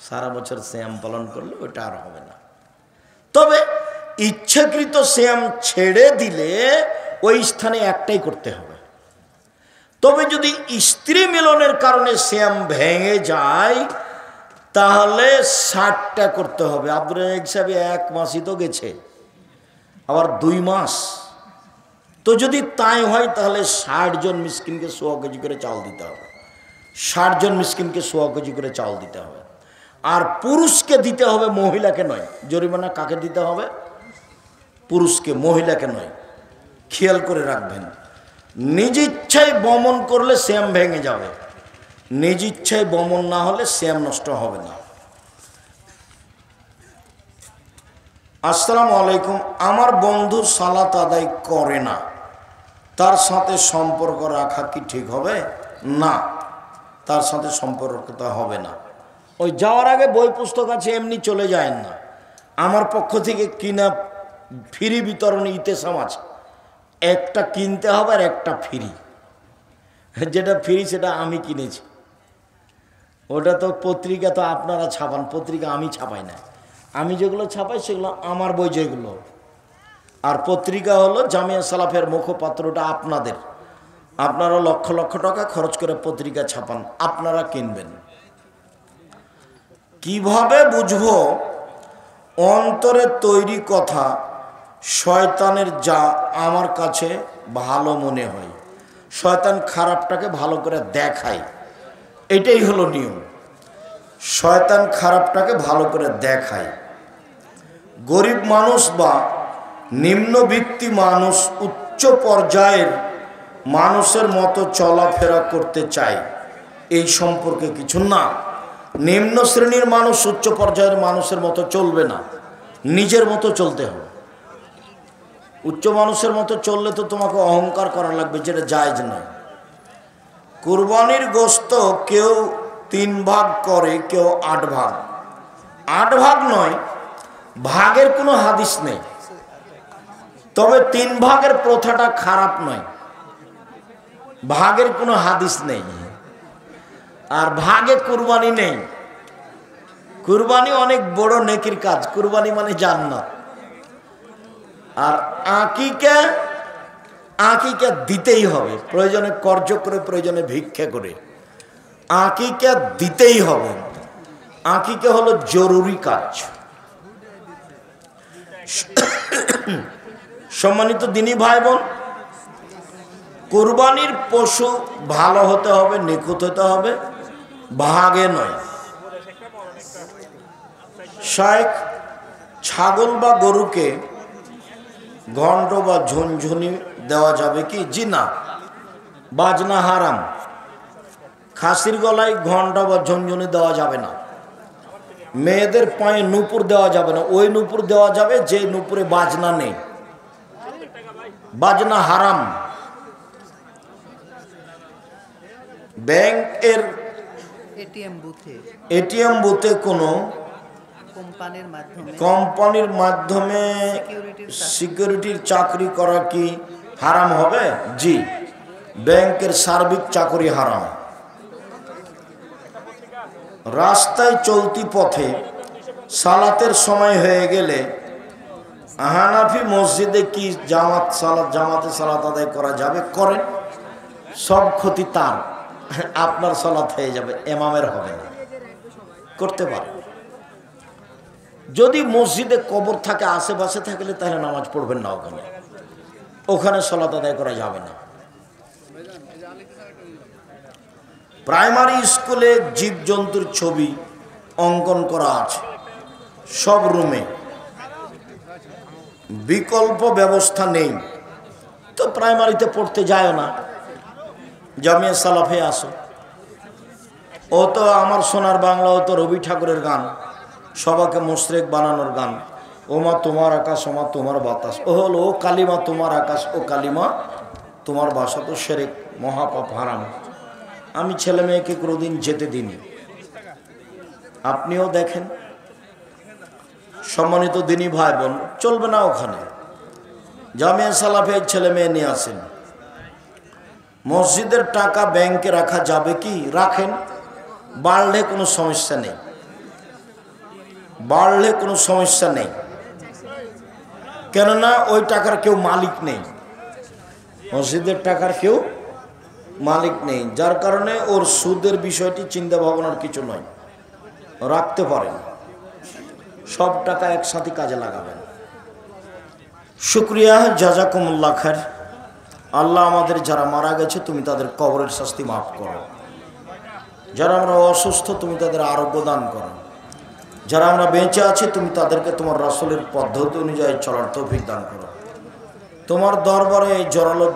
Speaker 1: সারা বছর সিয়াম পালন করলে ওটা আর হবে না। তবে ইচ্ছাকৃত সিয়াম ছেড়ে দিলে ওই স্থানে একটাই করতে হবে। তবে যদি স্ত্রী মিলনের কারণে সিয়াম ভেঙে যায়, তাহলে 60টা করতে হবে। আব্দুল রাজ্জাক সাহেব 1 মাসই তো গেছে, আবার 2 মাস। তো যদি তাই হয়, তাহলে 60 জন মিসকিনকে 100 কেজি করে চাল দিতে হবে। 60 জন মিসকিনকে 100 কেজি করে চাল দিতে হবে। আর পুরুষকে দিতে হবে, মহিলাকে নয়। জরিমানা কাকে দিতে হবে? পুরুষকে, মহিলাকে নয়। খেয়াল করে রাখবেন, নিজ ইচ্ছায় বমন করলে সিয়াম ভেঙে যাবে, নিজ ইচ্ছায় বমন না হলে সিয়াম নষ্ট হবে না। আসসালামু আলাইকুম, আমার বন্ধু সালাত আদায় করে না, তার সাথে সম্পর্ক রাখা কি ঠিক হবে? না, তার সাথে সম্পর্কটা হবে না। ওই যাওয়ার আগে বই পুস্তক আছে, এমনি চলে যায় না। আমার পক্ষ থেকে কিনা ফ্রি বিতরণী ইতেসাম আছে, একটা কিনতে হবে আর একটা ফ্রি। যেটা ফ্রি সেটা আমি কিনেছি। ওটা তো পত্রিকা তো আপনারা ছাপান, পত্রিকা আমি ছাপাই না। আমি যেগুলো ছাপাই সেগুলো আমার বই যেগুলো, আর পত্রিকা হলো জামিয়া সালাফের মুখপাত্রটা আপনাদের। আপনারা লক্ষ লক্ষ টাকা খরচ করে পত্রিকা ছাপান, আপনারা কিনবেন। কিভাবে বুঝবো অন্তরে তৈরি কথা শয়তানের যা আমার কাছে ভালো মনে হয়? শয়তান খারাপটাকে ভালো করে দেখায়, এটাই হলো নিয়ম। শয়তান খারাপটাকে ভালো করে দেখায়। গরিব মানুষ বা নিম্নবিত্তি মানুষ উচ্চ পর্যায়ের মানুষের মতো চলাফেরা করতে চায়, এই সম্পর্কে কিছু না। নিম্ন শ্রেণীর মানুষ উচ্চ পর্যায়ের মানুষের মতো চলবে না, নিজের মতো চলতে হবে। উচ্চ মানুষের মতো চললে তো তোমাকে অহংকার করা লাগবে, যেটা জায়েজ নয়। কুরবানির গোশত কেউ 3 ভাগ করে, কেউ 8 ভাগ। 8 ভাগ নয়, ভাগের কোনো হাদিস নেই। তবে 3 ভাগের প্রথাটা খারাপ নয়, ভাগের কোনো হাদিস নেই। আর ভাগে কুরবানি নেই। কুরবানি অনেক বড় নেকির কাজ, কুরবানি মানে জান্নাত। আর আকিকা দিতেই হবে, প্রয়োজনে কর্জ করে, প্রয়োজনে ভিক্ষা করে, আকিকা দিতেই হবে। আকিকা হলো জরুরি কাজ। সম্মানিত দিনী ভাই বোন, কুরবানির পশু ভালো হতে হবে, নিখুঁত হতে হবে, ভাগে নয়। শায়েখ, ছাগল বা গরুকে ঘণ্ট বা ঝুনঝুনি দেওয়া যাবে কি? জি না, বাজনা হারাম। খাসির গলায় ঘণ্টা বা ঝনঝনি দেওয়া যাবে না। মেয়েদের পায়ে নূপুর দেওয়া যাবে না। ওই নূপুর দেওয়া যাবে যে নূপুরে বাজনা নেই, বাজনা হারাম। ব্যাংকের এটিএম বুথে কোনো কোম্পানির মাধ্যমে সিকিউরিটির চাকরি করা কি হারাম হবে? জি, ব্যাংকের সার্বিক চাকরি হারাম। রাস্তায় চলতি পথে সালাতের সময় হয়ে গেলে হানাফি মসজিদে কি জামাতে সালাত আদায় করা যাবে? করেন, সব ক্ষতি তার, আপনার সালাত হয়ে যাবে, ইমামের হবে না। করতে পারে। যদি মসজিদে কবর থাকে আশেপাশে থাকলে তাহলে নামাজ পড়বেন না, ওখানে সালাত আদায় করা যাবে না। প্রাইমারি স্কুলে জীবজন্তুর ছবি অঙ্কন করা আছে সব রুমে, বিকল্প ব্যবস্থা নেই, তো প্রাইমারিতে পড়তে যায় না, জামিয়া সালাফে আসো। ও তো আমার সোনার বাংলা, ও তো রবি ঠাকুরের গান, সবাকে মুশরিক বানানোর গান। ও মা তোমার আকাশ, ও মা তোমার বাতাস, ও হলো ও কালিমা তোমার আকাশ, ও কালিমা তোমার বাসা, তো শিরক, মহাপাপ, হারাম। আমি ছেলে মেয়েকে কোনোদিন যেতে দিইনি। আপনিও দেখেন, সম্মানিত দিনী ভাই বোন, চলবে না ওখানে। জামিয়া সালাফে ছেলে মেয়ে নিয়ে আসেন। মসজিদের টাকা ব্যাংকে রাখা যাবে কি? রাখেন, বাড়লে কোনো সমস্যা নেই, বাড়লে কোনো সমস্যা নেই। কেননা ওই টাকার কেউ মালিক নেই, মসজিদের টাকার কেউ মালিক নেই, যার কারণে ওর সুদের বিষয়টি চিন্তা ভাবনার কিছু নয়, রাখতে পারেন। সব টাকা একসাথে কাজে লাগাবেন। শুকরিয়া, জাযাকুমুল্লাহ খায়র। আল্লাহ আমাদের যারা মারা গেছে তুমি তাদের কবরের শাস্তি মাফ করো। যারা আমরা অসুস্থ তুমি তাদের আরোগ্য দান করো। যারা আমরা বেঁচে আছি তুমি তাদেরকে তোমার রাসূলের পদ্ধতি অনুযায়ী চলার তৌফিক দান করো। তোমার দরবারে এই জোরালো